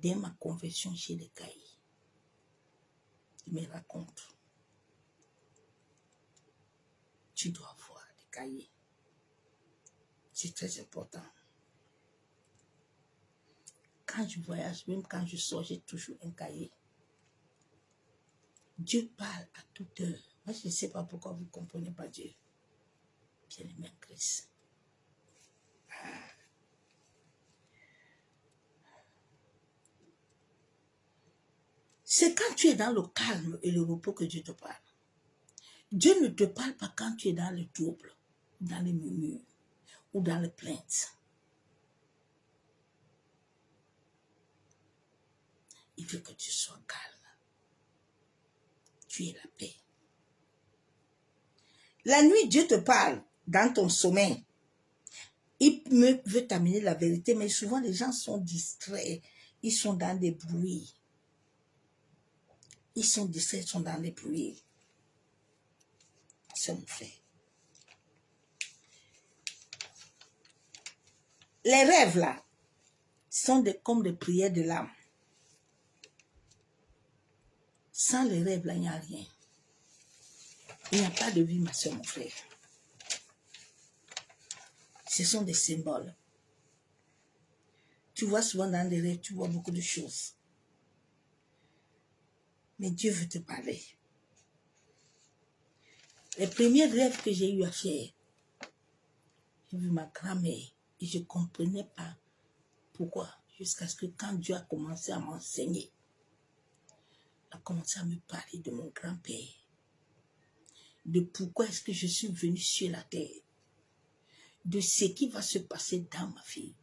Dès ma conversion chez les cahiers, il me raconte. Tu dois avoir des cahiers. C'est très important. Quand je voyage, même quand je sors, j'ai toujours un cahier. Dieu parle à toute heure. Moi, je ne sais pas pourquoi vous ne comprenez pas Dieu. Bien-aimé en Christ. C'est quand tu es dans le calme et le repos que Dieu te parle. Dieu ne te parle pas quand tu es dans le trouble, dans les murmures ou dans les plaintes. Il veut que tu sois calme. Tu es la paix. La nuit, Dieu te parle dans ton sommeil. Il veut t'amener la vérité, mais souvent les gens sont distraits. Ils sont dans des bruits. Ils sont distraits, ils sont dans des bruits. C'est mon frère. Les rêves là sont comme des prières de l'âme. Sans les rêves là, il n'y a rien. Il n'y a pas de vie, ma soeur, mon frère. Ce sont des symboles. Tu vois souvent dans les rêves, tu vois beaucoup de choses. Mais Dieu veut te parler. Les premiers rêves que j'ai eu à faire, j'ai vu ma grand-mère et je ne comprenais pas pourquoi. Jusqu'à ce que quand Dieu a commencé à m'enseigner, il a commencé à me parler de mon grand-père. De pourquoi est-ce que je suis venue sur la terre. De ce qui va se passer dans ma vie.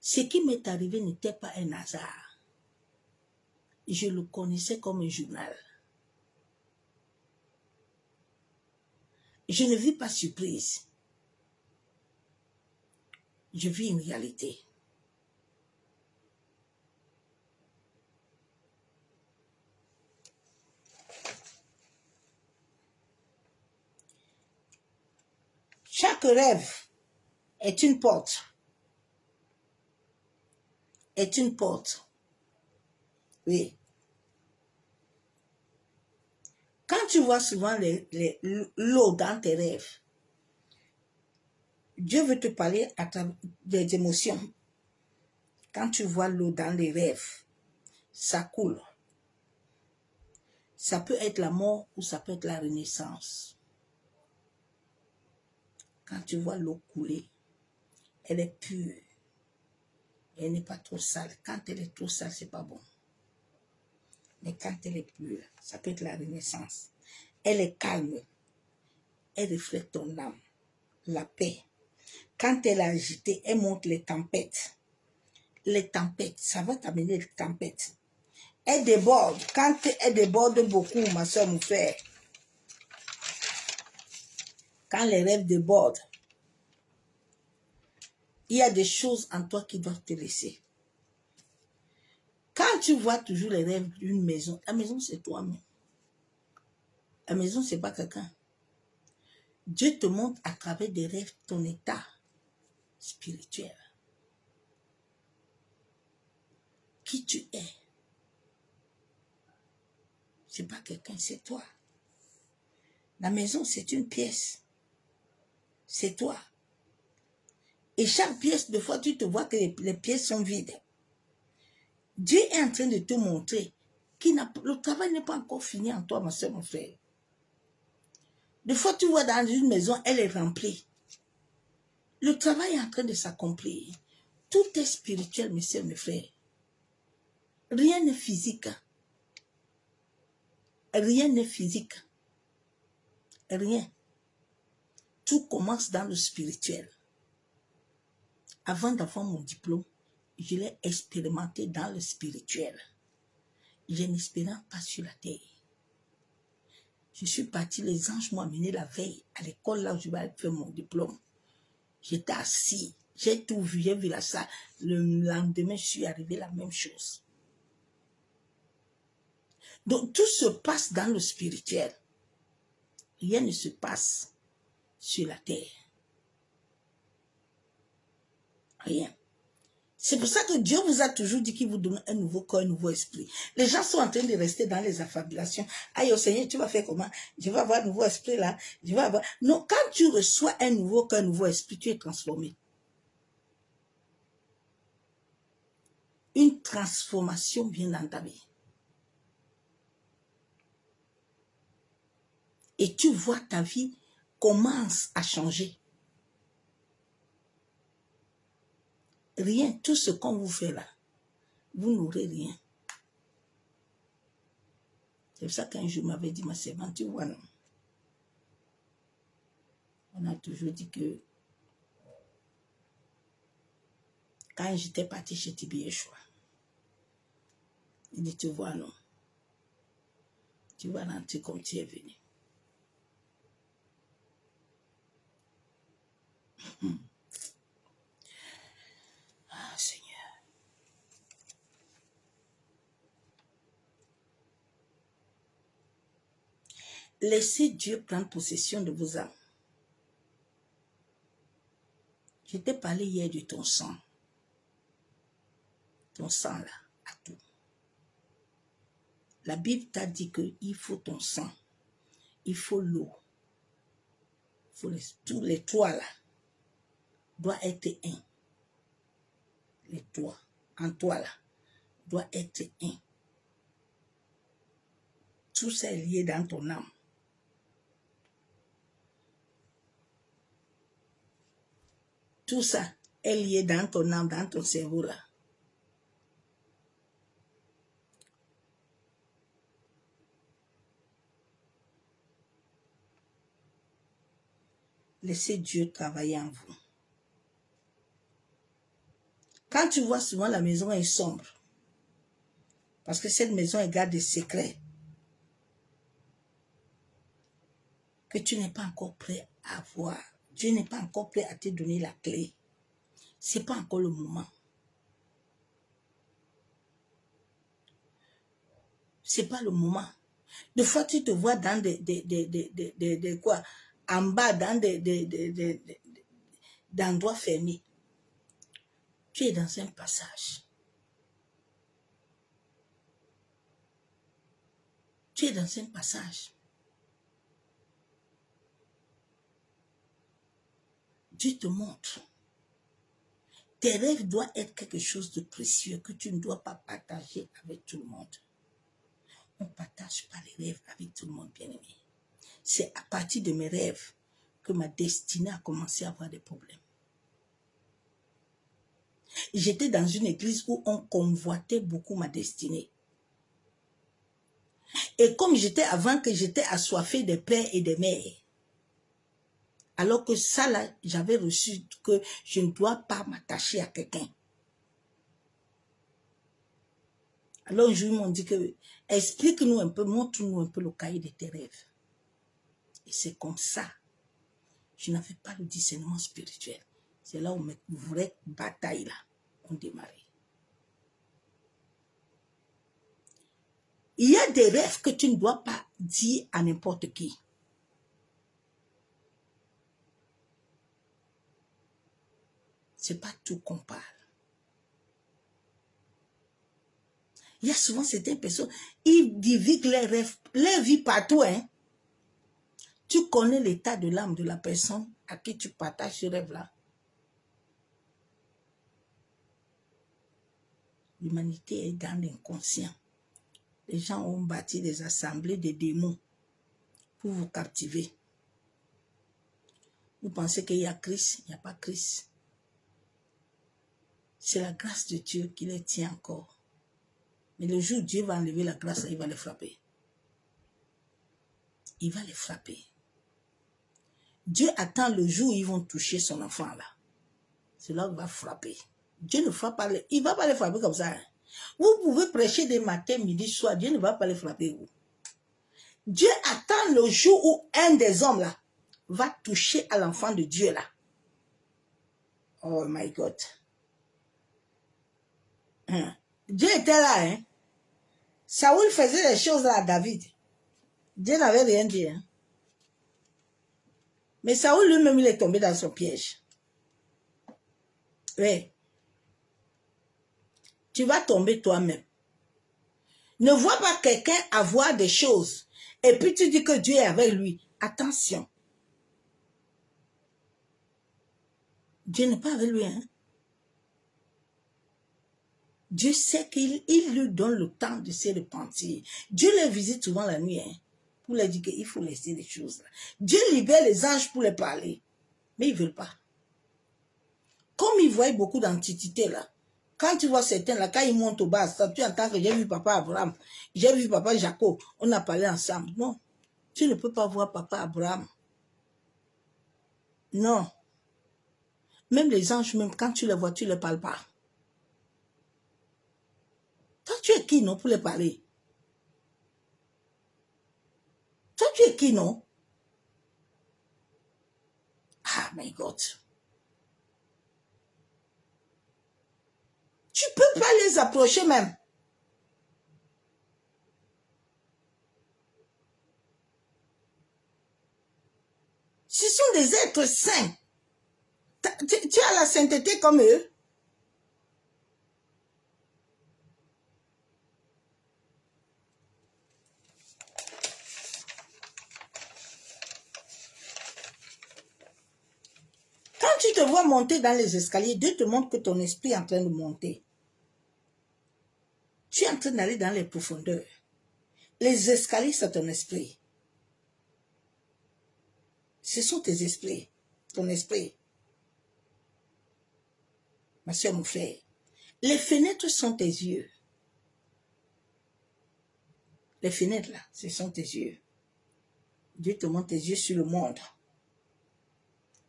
Ce qui m'est arrivé n'était pas un hasard. Je le connaissais comme un journal. Je ne vis pas surprise. Je vis une réalité. Chaque rêve est une porte. Est une porte. Oui. Quand tu vois souvent l'eau dans tes rêves, Dieu veut te parler à travers des émotions. Quand tu vois l'eau dans les rêves, ça coule. Ça peut être la mort ou ça peut être la renaissance. Quand tu vois l'eau couler, elle est pure. Elle n'est pas trop sale. Quand elle est trop sale, c'est pas bon. Mais quand elle est pure, ça peut être la renaissance. Elle est calme. Elle reflète ton âme. La paix. Quand elle est agitée, elle montre les tempêtes. Les tempêtes, ça va t'amener les tempêtes. Elle déborde. Quand elle déborde beaucoup, ma soeur, mon frère, quand les rêves débordent, il y a des choses en toi qui doivent te laisser. Quand Quand tu vois toujours les rêves d'une maison, la maison c'est toi-même. La maison c'est pas quelqu'un. Dieu te montre à travers des rêves ton état spirituel. Qui tu es. C'est pas quelqu'un, c'est toi. La maison c'est une pièce. C'est toi. Et chaque pièce, de fois, tu te vois que les pièces sont vides. Dieu est en train de te montrer que le travail n'est pas encore fini en toi, ma soeur, mon frère. Des fois, tu vois dans une maison, elle est remplie. Le travail est en train de s'accomplir. Tout est spirituel, mes soeurs, mes frères. Rien n'est physique. Rien n'est physique. Rien. Tout commence dans le spirituel. Avant d'avoir mon diplôme, je l'ai expérimenté dans le spirituel. Je n'espérais pas sur la terre. Je suis partie, les anges m'ont amené la veille à l'école là où je vais faire mon diplôme. J'étais assis, j'ai tout vu, j'ai vu la salle. Le lendemain, je suis arrivé la même chose. Donc, tout se passe dans le spirituel. Rien ne se passe sur la terre. Rien. C'est pour ça que Dieu vous a toujours dit qu'il vous donne un nouveau corps, un nouveau esprit. Les gens sont en train de rester dans les affabulations. Aïe, au Seigneur, tu vas faire comment? Je vais avoir un nouveau esprit là. Je vais avoir... Non, quand tu reçois un nouveau corps, un nouveau esprit, tu es transformé. Une transformation vient dans ta vie. Et tu vois ta vie commence à changer. Rien, tout ce qu'on vous fait là, vous n'aurez rien. C'est pour ça qu'un jour m'avait dit, ma servante, tu vois, non. On a toujours dit que quand j'étais partie chez Tibi Yeshua, il dit, tu vois, non. Tu vas rentrer comme tu es venu. Ah, Seigneur. Laissez Dieu prendre possession de vos âmes. Je t'ai parlé hier de ton sang. Ton sang là, à tout. La Bible t'a dit qu'il faut ton sang. Il faut l'eau. Tous les trois là doivent être un. Les trois, en toi là, doit être un. Tout ça est lié dans ton âme. Tout ça est lié dans ton âme, dans ton cerveau là. Laissez Dieu travailler en vous. Quand tu vois souvent la maison est sombre, parce que cette maison elle garde des secrets que tu n'es pas encore prêt à voir. Dieu n'est pas encore prêt à te donner la clé. Ce n'est pas encore le moment. Ce n'est pas le moment. Des fois, tu te vois dans des quoi, en bas, dans d'endroits fermés. Tu es dans un passage. Tu es dans un passage. Dieu te montre. Tes rêves doivent être quelque chose de précieux que tu ne dois pas partager avec tout le monde. On ne partage pas les rêves avec tout le monde, bien-aimé. C'est à partir de mes rêves que ma destinée a commencé à avoir des problèmes. J'étais dans une église où on convoitait beaucoup ma destinée. Et comme j'étais avant que j'étais assoiffée des pères et des mères, alors que ça là, j'avais reçu que je ne dois pas m'attacher à quelqu'un. Alors un jour, ils m'ont dit que, explique-nous un peu, montre-nous un peu le cahier de tes rêves. Et c'est comme ça. Je n'avais pas le discernement spirituel. C'est là où mes vraies batailles là ont démarré. Il y a des rêves que tu ne dois pas dire à n'importe qui. C'est pas tout qu'on parle. Il y a souvent certaines personnes, ils divulguent leurs rêves, leur vie partout. Hein. Tu connais l'état de l'âme de la personne à qui tu partages ce rêve-là. L'humanité est dans l'inconscient. Les gens ont bâti des assemblées de démons pour vous captiver. Vous pensez qu'il y a Christ, il n'y a pas Christ. C'est la grâce de Dieu qui les tient encore. Mais le jour où Dieu va enlever la grâce, il va les frapper. Il va les frapper. Dieu attend le jour où ils vont toucher son enfant là. C'est là qu'il va frapper. Dieu ne frappe pas, il ne va pas les frapper comme ça. Hein. Vous pouvez prêcher des matins, midi, soir, Dieu ne va pas les frapper. Vous. Dieu attend le jour où un des hommes là va toucher à l'enfant de Dieu là. Oh my God. Hein. Dieu était là. Hein. Saoul faisait des choses là à David. Dieu n'avait rien dit. Hein. Mais Saoul lui-même, il est tombé dans son piège. Oui. Tu vas tomber toi-même. Ne vois pas quelqu'un avoir des choses et puis tu dis que Dieu est avec lui. Attention. Dieu n'est pas avec lui. Hein? Dieu sait qu'il lui donne le temps de se repentir. Dieu les visite souvent la nuit. Hein, pour leur dire qu'il faut laisser les choses. Là. Dieu libère les anges pour les parler. Mais ils ne veulent pas. Comme ils voient beaucoup d'antiquités là. Quand tu vois certains là, quand ils montent au bas, tu entends que j'ai vu papa Abraham, j'ai vu papa Jacob, on a parlé ensemble. Non, tu ne peux pas voir papa Abraham. Non. Même les anges, même quand tu les vois, tu ne les parles pas. Toi, tu es qui, non, pour les parler? Toi, tu es qui, non? Ah, my God. Tu ne peux pas les approcher même. Ce sont des êtres saints. Tu as la sainteté comme eux. Quand tu te vois monter dans les escaliers, Dieu te montre que ton esprit est en train de monter. Tu es en train d'aller dans les profondeurs. Les escaliers, c'est ton esprit. Ce sont tes esprits, ton esprit. Ma soeur, mon frère, les fenêtres sont tes yeux. Les fenêtres, là, ce sont tes yeux. Dieu te montre tes yeux sur le monde.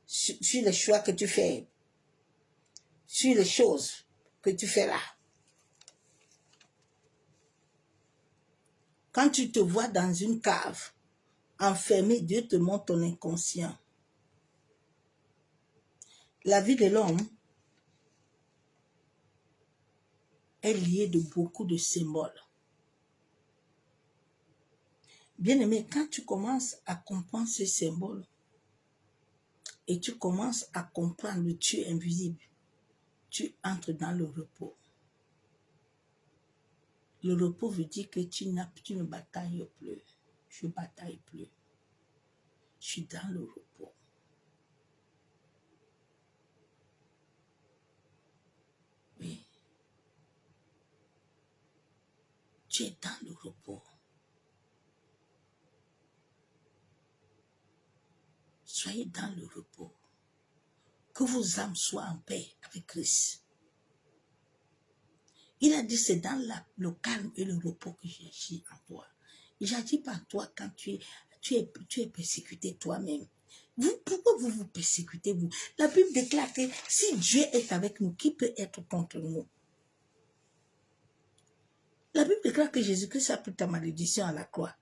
Sur les choix que tu fais. Sur les choses que tu fais là. Quand tu te vois dans une cave, enfermé, Dieu te montre ton inconscient. La vie de l'homme est liée de beaucoup de symboles. Bien-aimé, quand tu commences à comprendre ces symboles et tu commences à comprendre le Dieu invisible, tu entres dans le repos. Le repos veut dire que tu ne batailles plus. Je ne bataille plus. Je suis dans le repos. Oui. Tu es dans le repos. Soyez dans le repos. Que vos âmes soient en paix avec Christ. Il a dit, c'est dans le calme et le repos que j'agis en toi. Il n'agit pas en toi quand tu es persécuté toi-même. Pourquoi vous vous persécutez, vous? La Bible déclare que si Dieu est avec nous, qui peut être contre nous? La Bible déclare que Jésus-Christ a pris ta malédiction à la croix.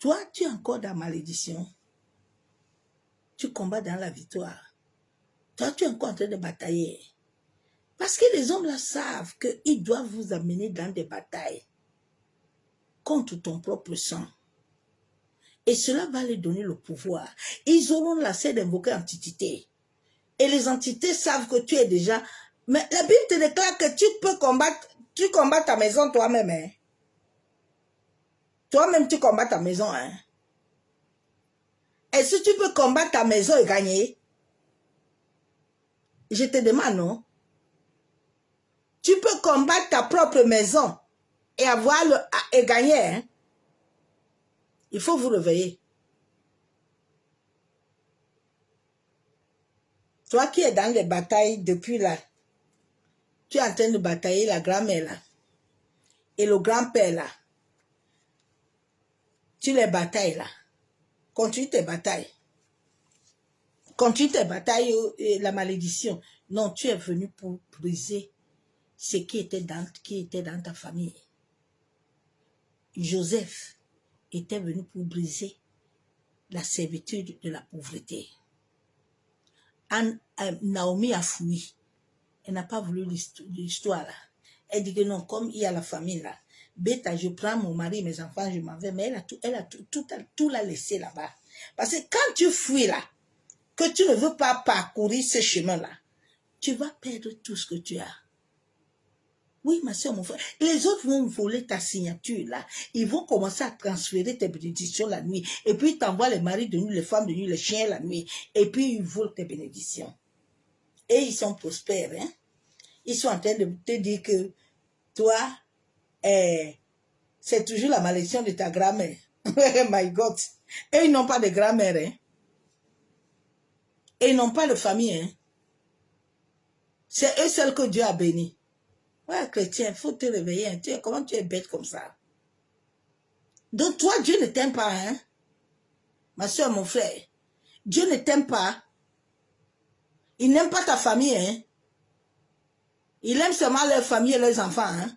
Toi, tu es encore dans la malédiction. Tu combats dans la victoire. Toi, tu es encore en train de batailler. Parce que les hommes là savent qu'ils doivent vous amener dans des batailles. contre ton propre sang. Et cela va leur donner le pouvoir. Ils auront lassé d'invoquer entité. Et les entités savent que tu es déjà... Mais la Bible te déclare que tu combats ta maison toi-même. Hein? Toi-même, tu combats ta maison. Hein? Et si tu peux combattre ta maison et gagner, je te demande, non? Tu peux combattre ta propre maison et et gagner. Hein? Il faut vous réveiller. Toi qui es dans les batailles depuis là, tu es en train de batailler la grand-mère là et le grand-père là. Tu les batailles là. Continue tes batailles. Continue tes batailles et la malédiction. Non, tu es venu pour briser ce qui était dans ta famille. Joseph était venu pour briser la servitude de la pauvreté. Naomi a fui. Elle n'a pas voulu l'histoire là. Elle dit que non, comme il y a la famille là, bêta, je prends mon mari, mes enfants, je m'en vais. Mais elle a tout l'a laissé là-bas. Parce que quand tu fuis là, que tu ne veux pas parcourir ce chemin-là, tu vas perdre tout ce que tu as. Oui, ma soeur, mon frère, les autres vont voler ta signature là. Ils vont commencer à transférer tes bénédictions la nuit. Et puis ils t'envoient les maris de nuit, les femmes de nuit, les chiens la nuit. Et puis ils volent tes bénédictions. Et ils sont prospères, hein. Ils sont en train de te dire que toi, c'est toujours la malédiction de ta grand-mère. My God. Et ils n'ont pas de grand-mère, hein. Et ils n'ont pas de famille, hein. C'est eux seuls que Dieu a bénis. Ouais, chrétien, il faut te réveiller. Hein. Comment tu es bête comme ça? Donc toi, Dieu ne t'aime pas, hein. Ma soeur, mon frère. Dieu ne t'aime pas. Il n'aime pas ta famille, hein. Il aime seulement leur famille et leurs enfants, hein.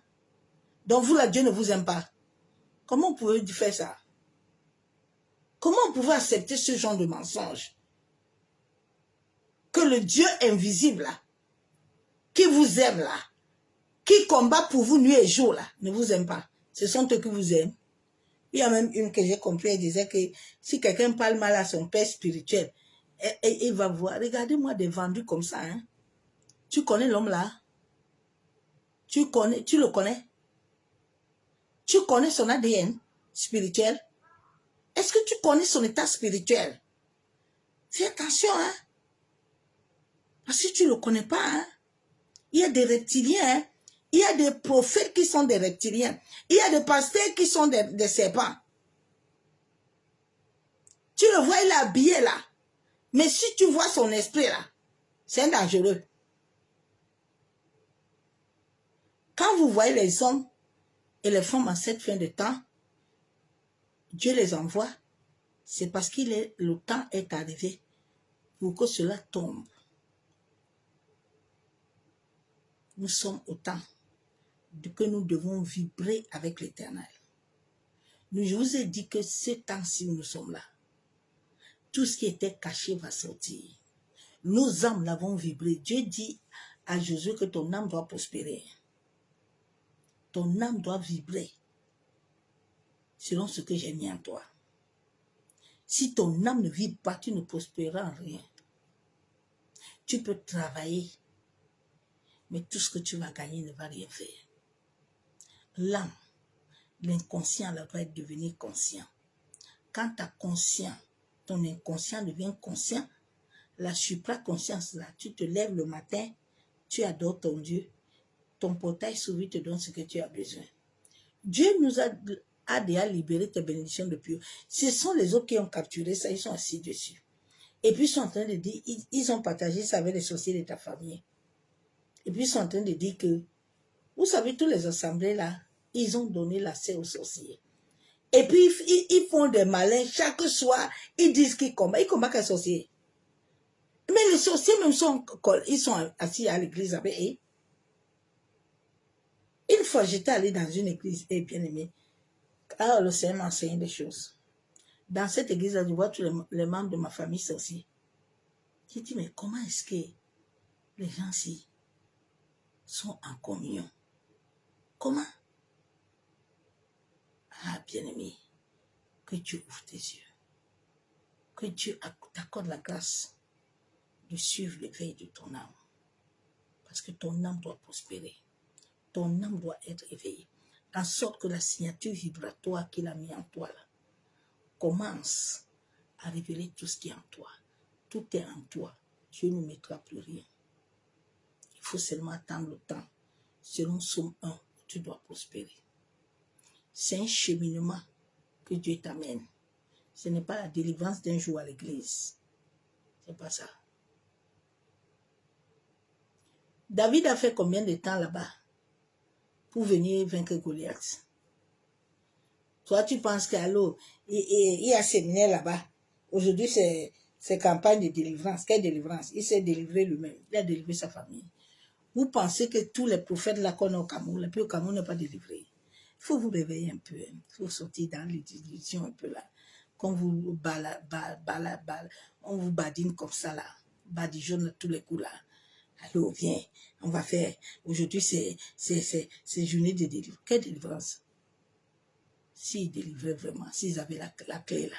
Donc vous, là, Dieu ne vous aime pas. Comment vous pouvez faire ça? Comment vous pouvez accepter ce genre de mensonge? Que le Dieu invisible, là, qui vous aime, là, qui combat pour vous nuit et jour, là, ne vous aime pas. Ce sont eux qui vous aiment. Il y a même une que j'ai compris, elle disait que si quelqu'un parle mal à son père spirituel, il va voir. Regardez-moi des vendus comme ça, hein. Tu connais l'homme là? Tu le connais? Tu connais son ADN spirituel? Est-ce que tu connais son état spirituel? Fais attention, hein. Parce que tu ne le connais pas, hein. Il y a des reptiliens, hein. Il y a des prophètes qui sont des reptiliens. Il y a des pasteurs qui sont des serpents. Tu le vois, il est habillé là. Mais si tu vois son esprit là, c'est un dangereux. Quand vous voyez les hommes et les femmes en cette fin de temps, Dieu les envoie, c'est parce que le temps est arrivé pour que cela tombe. Nous sommes au temps que nous devons vibrer avec l'Éternel. Je vous ai dit que ce temps-ci nous sommes là. Tout ce qui était caché va sortir. Nos âmes l'avons vibré. Dieu dit à Josué que ton âme doit prospérer. Ton âme doit vibrer selon ce que j'ai mis en toi. Si ton âme ne vibre pas, tu ne prospéreras en rien. Tu peux travailler, mais tout ce que tu vas gagner ne va rien faire. L'âme, l'inconscient, là, va devenir conscient. Quand ta conscient, ton inconscient devient conscient, la supraconscience, là, tu te lèves le matin, tu adores ton Dieu, ton portail s'ouvre, te donne ce que tu as besoin. Dieu nous a déjà libéré tes bénédictions depuis. Ce sont les autres qui ont capturé ça, ils sont assis dessus. Et puis ils sont en train de dire, ils ont partagé ça avec les sorciers de ta famille. Et puis ils sont en train de dire que, vous savez, tous les assemblées là, ils ont donné l'accès aux sorciers. Et puis ils font des malins, chaque soir, ils disent qu'ils combattent les sorciers. Mais les sorciers même ils sont assis à l'église avec eux. Une fois, j'étais allée dans une église, et bien aimé. Alors, le Seigneur m'a enseigné des choses. Dans cette église-là, je vois tous les membres de ma famille sorciers. J'ai dit, mais comment est-ce que les gens-ci sont en communion? Comment? Ah, bien-aimé, que Dieu ouvre tes yeux. Que Dieu t'accorde la grâce de suivre l'éveil de ton âme. Parce que ton âme doit prospérer. Ton âme doit être éveillée. En sorte que la signature vibratoire qu'il a mis en toi là, commence à révéler tout ce qui est en toi. Tout est en toi. Dieu ne mettra plus rien. Il faut seulement attendre le temps. Selon Somme 1, tu dois prospérer. C'est un cheminement que Dieu t'amène. Ce n'est pas la délivrance d'un jour à l'église. C'est pas ça. David a fait combien de temps là-bas pour venir vaincre Goliath? Toi, tu penses qu'alors, il y a séminaire là-bas. Aujourd'hui, c'est campagne de délivrance. Quelle délivrance? Il s'est délivré lui-même. Il a délivré sa famille. Vous pensez que tous les prophètes là qu'on a au Cameroun, et puis au Cameroun n'est pas délivré. Il faut vous réveiller un peu. Il faut sortir dans l'illusion un peu là. Quand vous on vous badine comme ça là. Badigeonne à tous les coups là. Alors, viens, on va faire. Aujourd'hui, c'est journée de délivrance. Quelle délivrance? S'ils délivraient vraiment, s'ils avaient la clé là,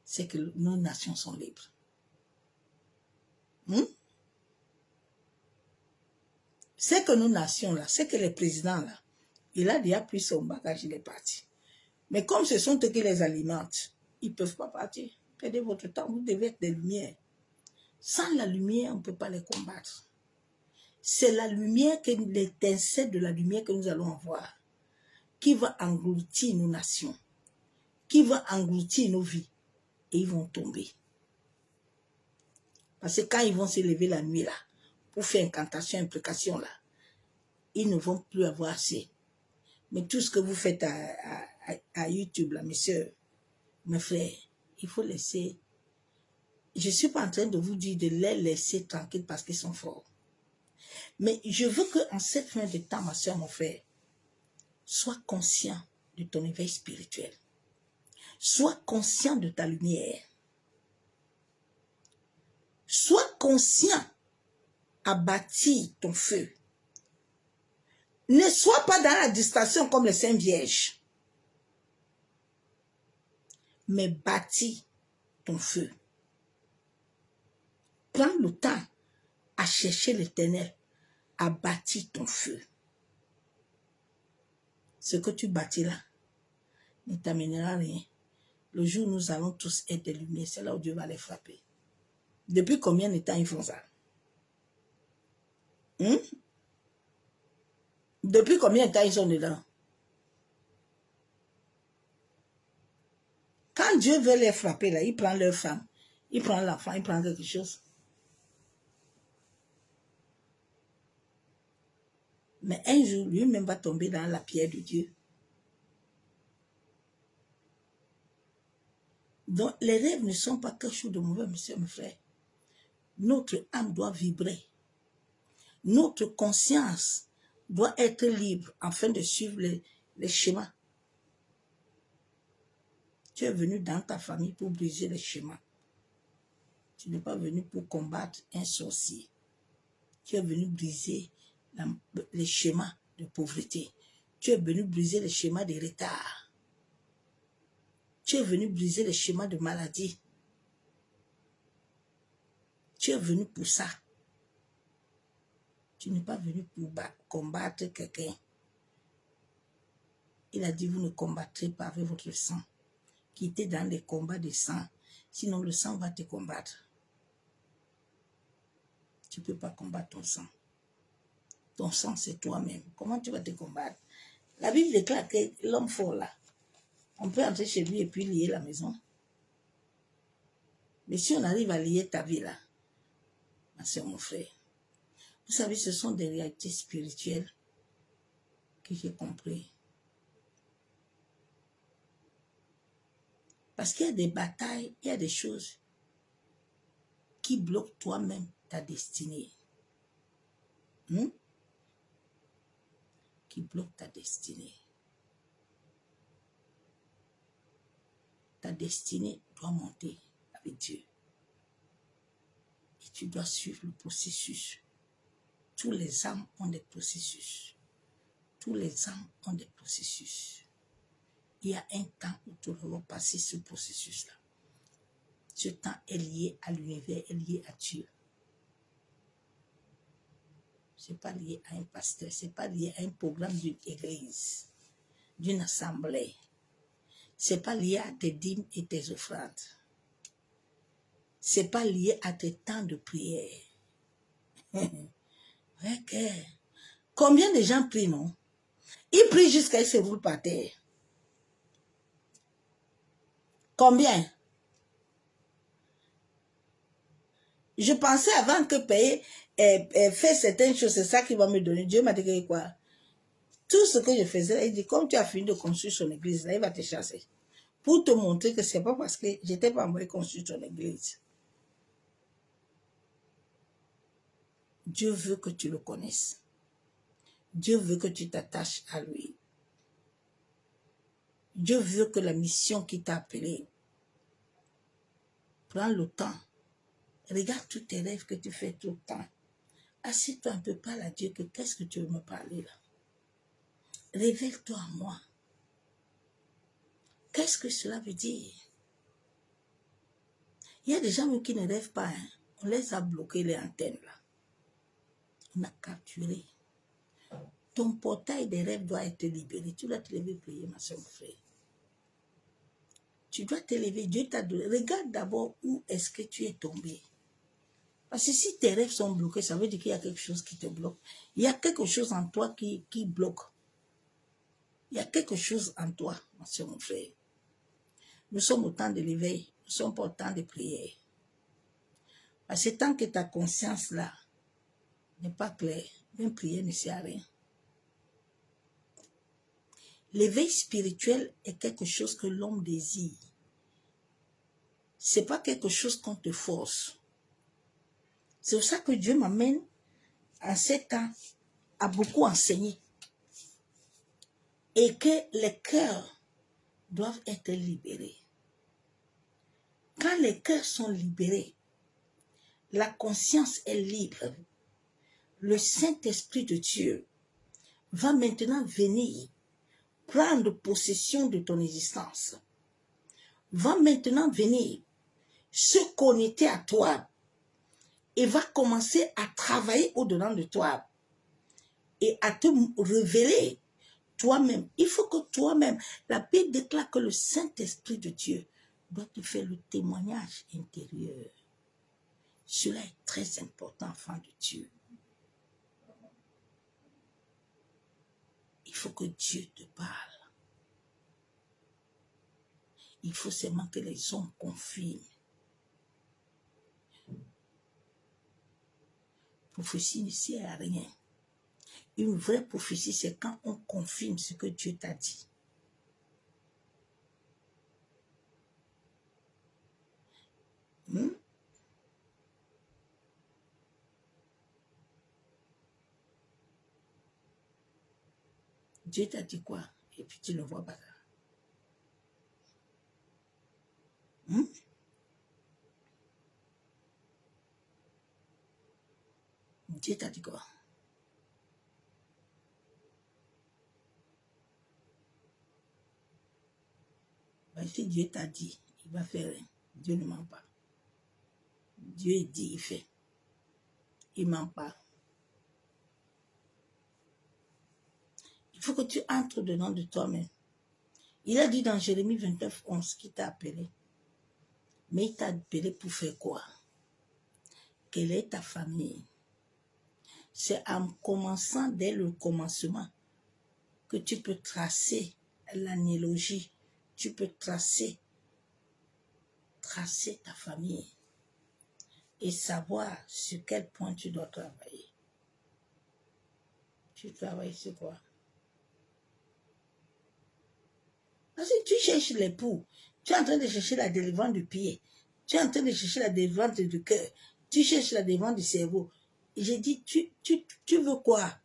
c'est que nos nations sont libres. C'est que nos nations là, c'est que les présidents là, il a déjà pris son bagage, il est parti. Mais comme ce sont eux qui les alimentent, ils ne peuvent pas partir. Perdez votre temps, vous devez être des lumières. Sans la lumière, on ne peut pas les combattre. C'est la lumière, l'étincelle de la lumière que nous allons avoir, qui va engloutir nos nations, qui va engloutir nos vies, et ils vont tomber. Parce que quand ils vont se lever la nuit là, pour faire incantation, implication là, ils ne vont plus avoir assez. Mais tout ce que vous faites à YouTube là, mes soeurs, mes frères, il faut laisser. Je ne suis pas en train de vous dire de les laisser tranquilles parce qu'ils sont forts. Mais je veux qu'en cette fin de temps, ma soeur, mon frère, sois conscient de ton éveil spirituel. Sois conscient de ta lumière. Sois conscient à bâtir ton feu. Ne sois pas dans la distraction comme les Saintes Vierges. Mais bâtis ton feu. Prends le temps à chercher l'Éternel, à bâtir ton feu. Ce que tu bâtis là ne t'amènera rien. Le jour où nous allons tous être des lumières, c'est là où Dieu va les frapper. Depuis combien de temps ils font ça? Depuis combien de temps ils sont dedans? Quand Dieu veut les frapper, là, il prend leur femme, il prend l'enfant, il prend quelque chose. Mais un jour, lui-même va tomber dans la pierre de Dieu. Donc, les rêves ne sont pas quelque chose de mauvais, monsieur, mon frère. Notre âme doit vibrer. Notre conscience doit être libre afin de suivre les schémas. Tu es venu dans ta famille pour briser les schémas. Tu n'es pas venu pour combattre un sorcier. Tu es venu briser les schémas de pauvreté. Tu es venu briser les schémas de retard. Tu es venu briser les schémas de maladie. Tu es venu pour ça. Tu n'es pas venu pour combattre quelqu'un. Il a dit, vous ne combattrez pas avec votre sang. Quittez dans les combats de sang. Sinon, le sang va te combattre. Tu ne peux pas combattre ton sang. Ton sang, c'est toi-même. Comment tu vas te combattre? La Bible déclare que l'homme fort là, on peut entrer chez lui et puis lier la maison. Mais si on arrive à lier ta vie là, ma soeur, mon frère, vous savez, ce sont des réalités spirituelles que j'ai compris. Parce qu'il y a des batailles, il y a des choses qui bloquent toi-même ta destinée. Qui bloquent ta destinée. Ta destinée doit monter avec Dieu. Et tu dois suivre le processus. Tous les âmes ont des processus. Tous les âmes ont des processus. Il y a un temps où tu dois passer ce processus-là. Ce temps est lié à l'univers, est lié à Dieu. Ce n'est pas lié à un pasteur, ce n'est pas lié à un programme d'une église, d'une assemblée. Ce n'est pas lié à tes dîmes et tes offrandes. Ce n'est pas lié à tes temps de prière. Ok. Combien de gens prient, non? Ils prient jusqu'à ce qu'ils se roulent par terre. Combien? Je pensais avant que payer, faire certaines choses, c'est ça qui va me donner. Dieu m'a dit que quoi? Tout ce que je faisais, il dit, comme tu as fini de construire son église, là, il va te chasser. Pour te montrer que ce n'est pas parce que je n'étais pas envoyé construire ton église. Dieu veut que tu le connaisses. Dieu veut que tu t'attaches à lui. Dieu veut que la mission qui t'a appelé, prends le temps. Regarde tous tes rêves que tu fais tout le temps. Assieds-toi un peu, parle à Dieu que qu'est-ce que tu veux me parler là? Révèle-toi à moi. Qu'est-ce que cela veut dire? Il y a des gens qui ne rêvent pas. Hein. On les a bloqués les antennes là. On a capturé. Ton portail des rêves doit être libéré. Tu dois te lever prier, ma soeur, mon frère. Tu dois te lever. Dieu t'a donné. Regarde d'abord où est-ce que tu es tombé. Parce que si tes rêves sont bloqués, ça veut dire qu'il y a quelque chose qui te bloque. Il y a quelque chose en toi qui bloque. Il y a quelque chose en toi, ma soeur, mon frère. Nous sommes au temps de l'éveil. Nous ne sommes pas au temps de prière. Parce que tant que ta conscience là n'est pas claire, même prier ne sert à rien. L'éveil spirituel est quelque chose que l'homme désire. Ce n'est pas quelque chose qu'on te force. C'est pour ça que Dieu m'amène en ces temps à beaucoup enseigner. Et que les cœurs doivent être libérés. Quand les cœurs sont libérés, la conscience est libre. Le Saint-Esprit de Dieu va maintenant venir prendre possession de ton existence. Va maintenant venir se connecter à toi et va commencer à travailler au-dedans de toi et à te révéler toi-même. Il faut que toi-même, la Bible déclare que le Saint-Esprit de Dieu doit te faire le témoignage intérieur. Cela est très important, enfant de Dieu. Il faut que Dieu te parle. Il faut seulement que les hommes confirment. Prophétie ne sert à rien. Une vraie prophétie, c'est quand on confirme ce que Dieu t'a dit. Dieu t'a dit quoi? Et puis tu ne vois pas ça. Dieu t'a dit quoi? Ben, si Dieu t'a dit, il va faire rien. Dieu ne ment pas. Dieu dit, il fait. Il ne ment pas. Il faut que tu entres dedans de toi-même. Il a dit dans Jérémie 29, 11 qu'il t'a appelé. Mais il t'a appelé pour faire quoi? Quelle est ta famille? C'est en commençant dès le commencement que tu peux tracer l'analogie. Tu peux tracer ta famille et savoir sur quel point tu dois travailler. Tu travailles sur quoi? Parce que tu cherches l'époux, tu es en train de chercher la délivrance du pied, tu es en train de chercher la délivrance du cœur, tu cherches la délivrance du cerveau. Et j'ai dit, tu veux quoi?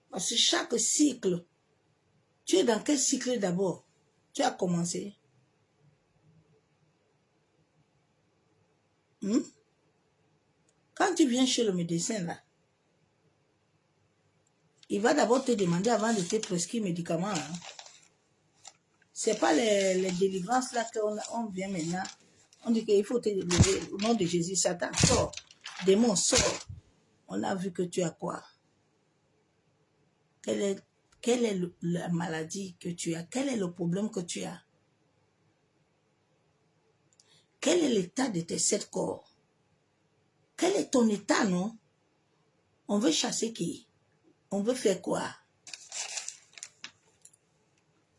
Parce que chaque cycle, tu es dans quel cycle d'abord? Tu as commencé. Quand tu viens chez le médecin là, il va d'abord te demander avant de te prescrire médicaments. Hein. Ce n'est pas les délivrances là qu'on vient maintenant. On dit qu'il faut te délivrer. Au nom de Jésus, Satan, sort. Démon, sort. On a vu que tu as quoi? Quelle est la maladie que tu as? Quel est le problème que tu as? Quel est l'état de tes 7 corps? Quel est ton état, non? On veut chasser qui? On veut faire quoi?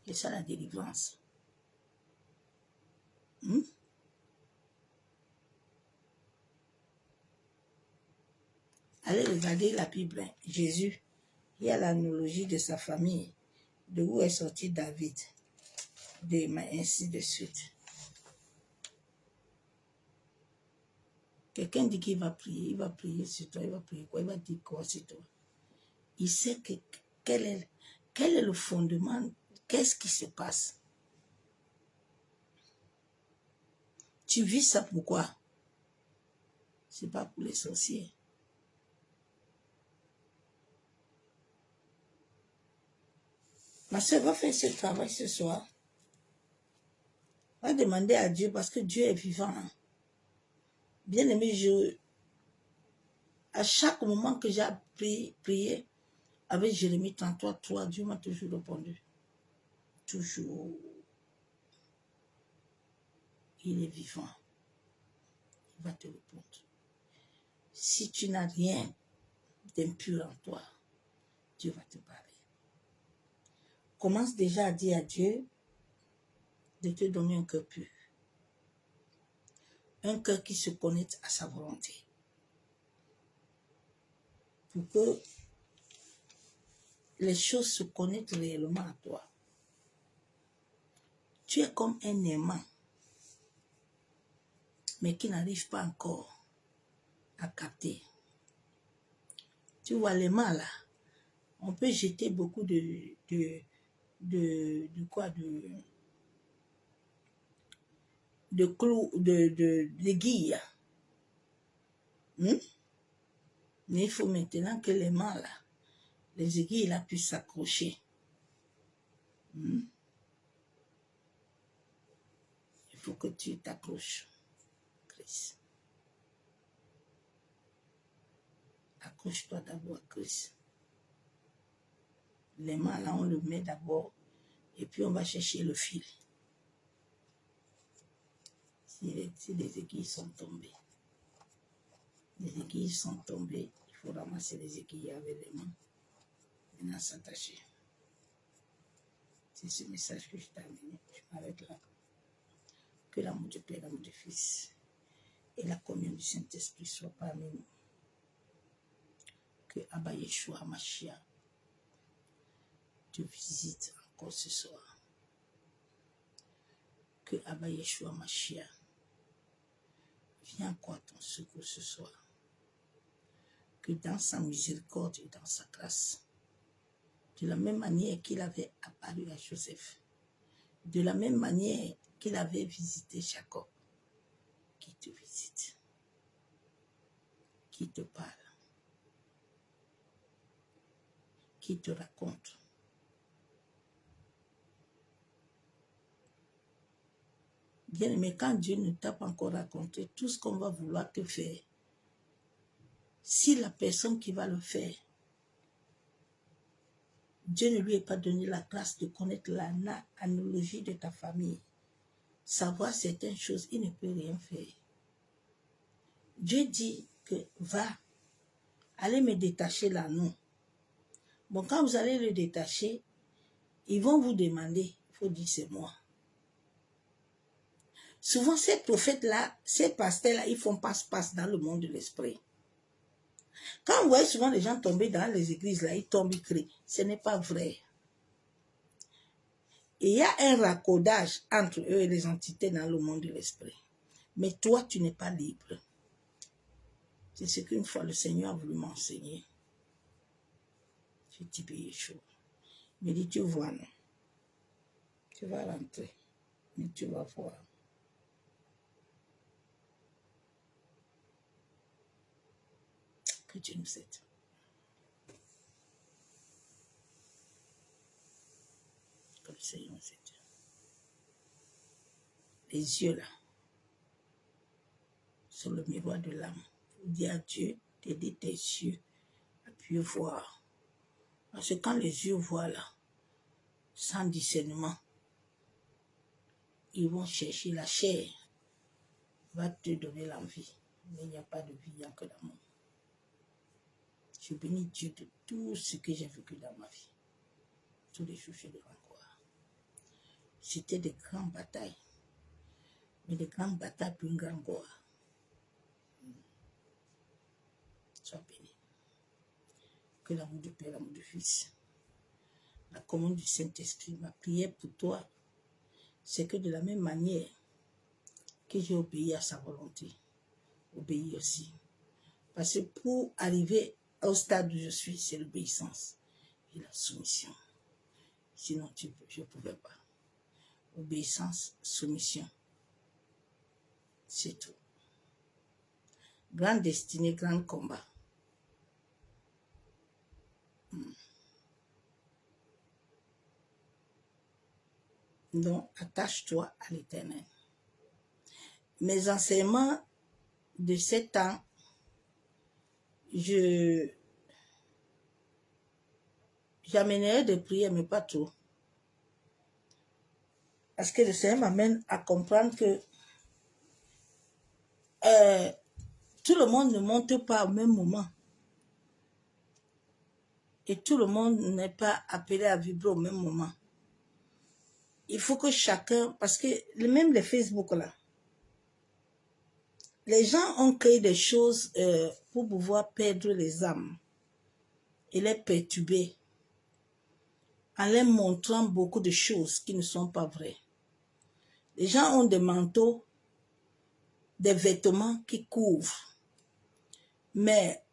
C'est ça la délivrance. Allez regarder la Bible. Hein. Jésus, il y a l'analogie de sa famille, de où est sorti David, ainsi de suite. Quelqu'un dit qu'il va prier sur toi, il va prier quoi? Il va dire quoi sur toi? Il sait que quel est le fondement, qu'est-ce qui se passe? Tu vis ça pourquoi? C'est pas pour les sorciers. Ma soeur va faire ce travail ce soir. Va demander à Dieu parce que Dieu est vivant. Hein. Bien aimé, à chaque moment que j'ai prié avec Jérémie 33, Dieu m'a toujours répondu. Toujours. Il est vivant. Il va te répondre. Si tu n'as rien d'impur en toi, Dieu va te parler. Commence déjà à dire à Dieu de te donner un cœur pur. Un cœur qui se connecte à sa volonté. Pour que les choses se connectent réellement à toi. Tu es comme un aimant, mais qui n'arrive pas encore à capter. Tu vois, l'aimant là, on peut jeter beaucoup d'aiguilles. Mais il faut maintenant que l'aimant là, les aiguilles là puissent s'accrocher. Il faut que tu t'accroches, Christ. Accroche-toi d'abord à Christ. L'aimant là, on le met d'abord et puis on va chercher le fil. Si les aiguilles sont tombées, il faut ramasser les aiguilles avec les mains. Maintenant s'attacher. C'est ce message que je t'ai amené. Je m'arrête là. Que l'amour du Père, l'amour du Fils et la communion du Saint-Esprit soient parmi nous. Que Abba Yeshua Mashiach te visite encore ce soir. Que Abba Yeshua Mashiach vienne encore à ton secours ce soir. Que dans sa miséricorde et dans sa grâce, de la même manière qu'il avait apparu à Joseph, de la même manière qu'il avait visité Jacob, qui te visite, qui te parle, qui te raconte. Bien aimé, quand Dieu ne t'a pas encore raconté tout ce qu'on va vouloir te faire, si la personne qui va le faire, Dieu ne lui a pas donné la grâce de connaître l'analogie de ta famille, savoir certaines choses, il ne peut rien faire. Dieu dit que va, allez me détacher l'anneau. Bon, quand vous allez le détacher, ils vont vous demander, il faut dire c'est moi. Souvent, ces prophètes-là, ces pasteurs-là, ils font passe-passe dans le monde de l'esprit. Quand vous voyez souvent les gens tomber dans les églises, là, ils tombent, ils crient. Ce n'est pas vrai. Et il y a un raccordage entre eux et les entités dans le monde de l'esprit. Mais toi, tu n'es pas libre. C'est ce qu'une fois le Seigneur a voulu m'enseigner. Je dis, Yeshua. Il me dit, tu vois, non? Tu vas rentrer, mais tu vas voir. Que Dieu nous aide. le Seigneur, c'est Dieu. Les yeux là, sur le miroir de l'âme. Vous dites à Dieu, t'aider tes yeux à pu voir. Parce que quand les yeux voient là, sans discernement, ils vont chercher la chair, va te donner l'envie. Mais il n'y a pas de vie, il n'y a que l'amour. Je bénis Dieu de tout ce que j'ai vécu dans ma vie. Tous les jours, je le rends gloire. C'était des grandes batailles. Mais des grandes batailles pour une grande gloire. Sois béni. Que l'amour du Père, l'amour du Fils, la commune du Saint-Esprit, ma prière pour toi, c'est que de la même manière que j'ai obéi à sa volonté, obéis aussi. Parce que pour arriver au stade où je suis, c'est l'obéissance et la soumission. Sinon, je ne pouvais pas. Obéissance, soumission. C'est tout. Grande destinée, grand combat. Donc, attache-toi à l'Éternel. Mes enseignements de 7 ans, j'amènerai des prières, mais pas trop. Parce que le Seigneur m'amène à comprendre que tout le monde ne monte pas au même moment. Et tout le monde n'est pas appelé à vibrer au même moment. Il faut que chacun, parce que même les Facebook là, les gens ont créé des choses pour pouvoir perdre les âmes et les perturber en leur montrant beaucoup de choses qui ne sont pas vraies. Les gens ont des manteaux, des vêtements qui couvrent, mais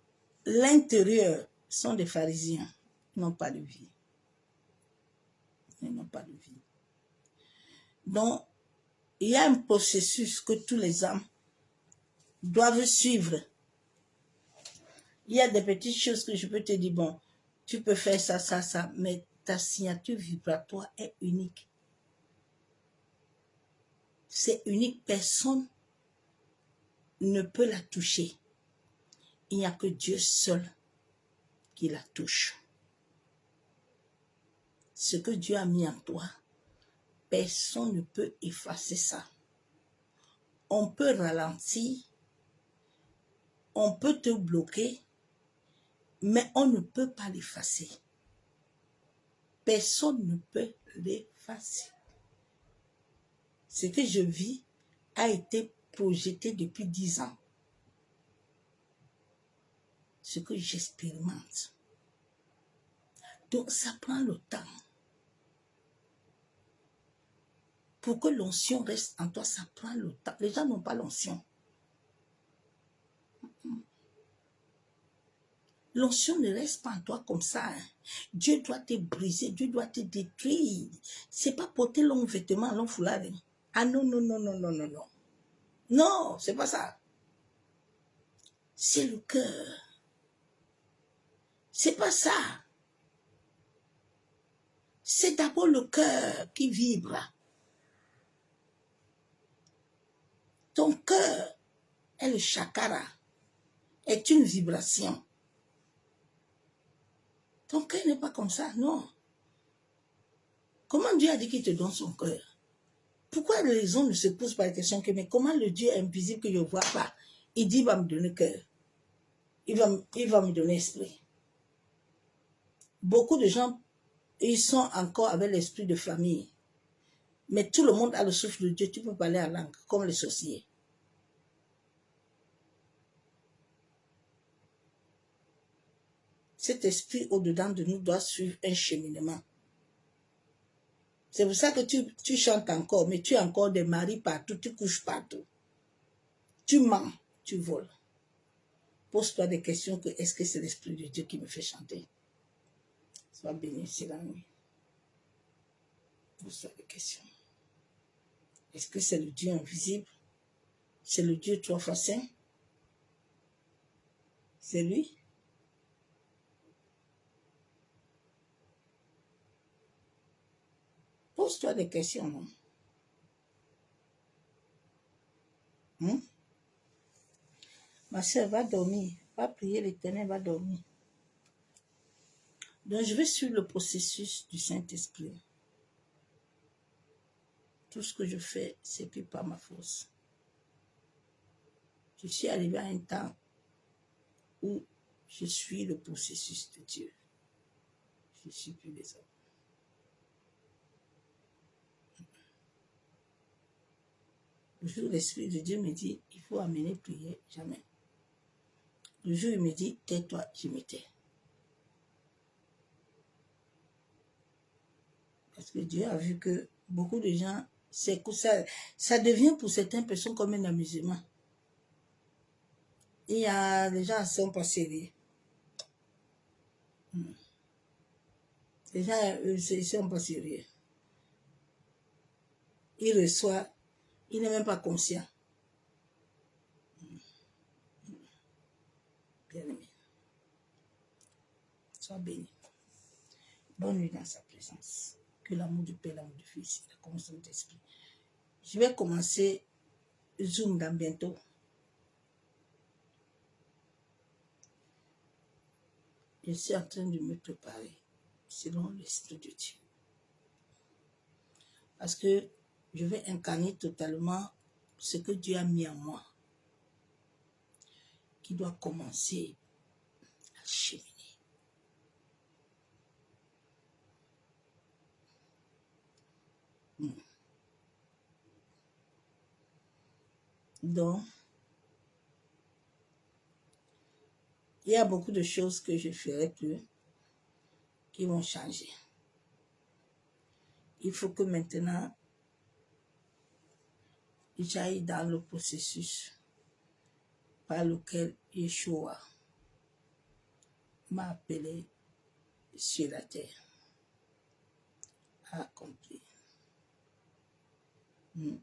l'intérieur sont des pharisiens. Ils n'ont pas de vie. Ils n'ont pas de vie. Donc, il y a un processus que tous les âmes doivent suivre. Il y a des petites choses que je peux te dire, bon, tu peux faire ça, ça, ça, mais ta signature vibratoire est unique. C'est unique, personne ne peut la toucher. Il n'y a que Dieu seul qui la touche. Ce que Dieu a mis en toi, personne ne peut effacer ça. On peut ralentir, on peut te bloquer, mais on ne peut pas l'effacer. Personne ne peut l'effacer. Ce que je vis a été projeté depuis 10 ans. Ce que j'expérimente. Donc ça prend le temps. Pour que l'onction reste en toi, ça prend le temps. Les gens n'ont pas l'onction. L'onction ne reste pas en toi comme ça. Hein. Dieu doit te briser, Dieu doit te détruire. C'est pas porter long vêtement, long foulard. Hein. Ah non, non, non, non, non, non, non. Non, c'est pas ça. C'est le cœur. C'est pas ça. C'est d'abord le cœur qui vibre. Ton cœur est le chakra, est une vibration. Ton cœur n'est pas comme ça, non. Comment Dieu a dit qu'il te donne son cœur? Pourquoi les gens ne se posent pas la question que, mais comment le Dieu invisible que je ne vois pas, il dit, il va me donner cœur. Il va me donner esprit. Beaucoup de gens, ils sont encore avec l'esprit de famille. Mais tout le monde a le souffle de Dieu. Tu peux parler en langue, comme les sorciers. Cet esprit au-dedans de nous doit suivre un cheminement. C'est pour ça que tu chantes encore, mais tu as encore des maris partout, tu couches partout. Tu mens, tu voles. Pose-toi des questions que est-ce que c'est l'Esprit de Dieu qui me fait chanter? Sois béni, c'est la nuit. Pose-toi des questions. Est-ce que c'est le Dieu invisible? C'est le Dieu 3 fois saint? C'est lui? Pose-toi des questions, non? Ma soeur va dormir, va prier l'Éternel, va dormir. Donc, je vais suivre le processus du Saint-Esprit. Tout ce que je fais, c'est plus par ma force. Je suis arrivé à un temps où je suis le processus de Dieu. Je ne suis plus les hommes. Le jour où l'Esprit de Dieu me dit, il faut amener prier, jamais. Le jour où il me dit, tais-toi, je me tais. Parce que Dieu a vu que beaucoup de gens, ça devient pour certaines personnes comme un amusement. Il y a des gens qui ne sont pas sérieux. Les gens ne sont pas sérieux. Il reçoit, il n'est même pas conscient. Bien-aimé, sois béni. Bonne nuit dans sa présence. Que l'amour du Père, l'amour du Fils, la communion de l'Esprit. Je vais commencer Zoom dans bientôt. Je suis en train de me préparer selon l'Esprit de Dieu. Parce que je vais incarner totalement ce que Dieu a mis en moi, qui doit commencer à cheminer. Donc, il y a beaucoup de choses que je ne ferai plus qui vont changer. Il faut que maintenant, j'aille dans le processus par lequel Yeshua m'a appelé sur la terre à accomplir. Je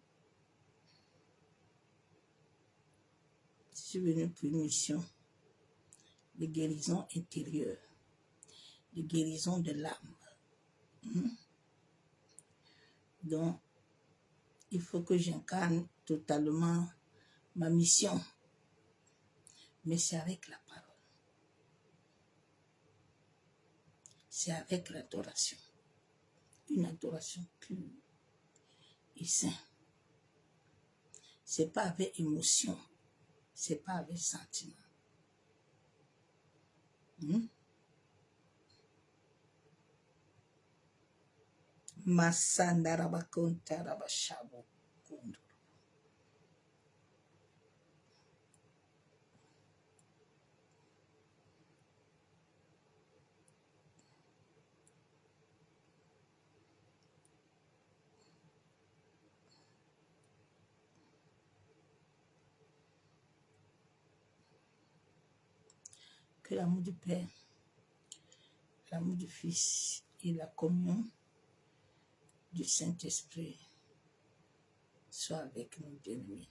suis venu pour une mission de guérison intérieure, de guérison de l'âme. Donc, il faut que j'incarne totalement ma mission, mais c'est avec la parole. C'est avec l'adoration. Une adoration pure et sainte. C'est pas avec émotion, c'est pas avec sentiment. Masandarabakonta rabashabo kundu. Que l'amour du Père, l'amour du Fils et la communion du Saint-Esprit soient avec nous, bien-aimés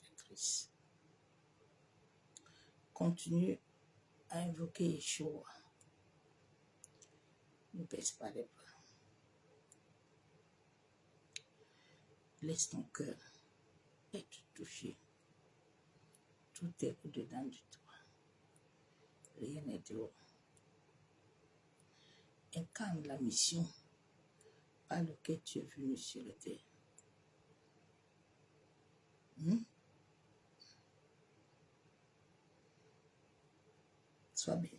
de Christ. Continue à invoquer Yeshua. Ne baisse pas les bras. Laisse ton cœur être touché. Tout est au-dedans de toi. Rien n'est dehors. Incarne la mission par laquelle tu es venu sur la terre. Sois béni.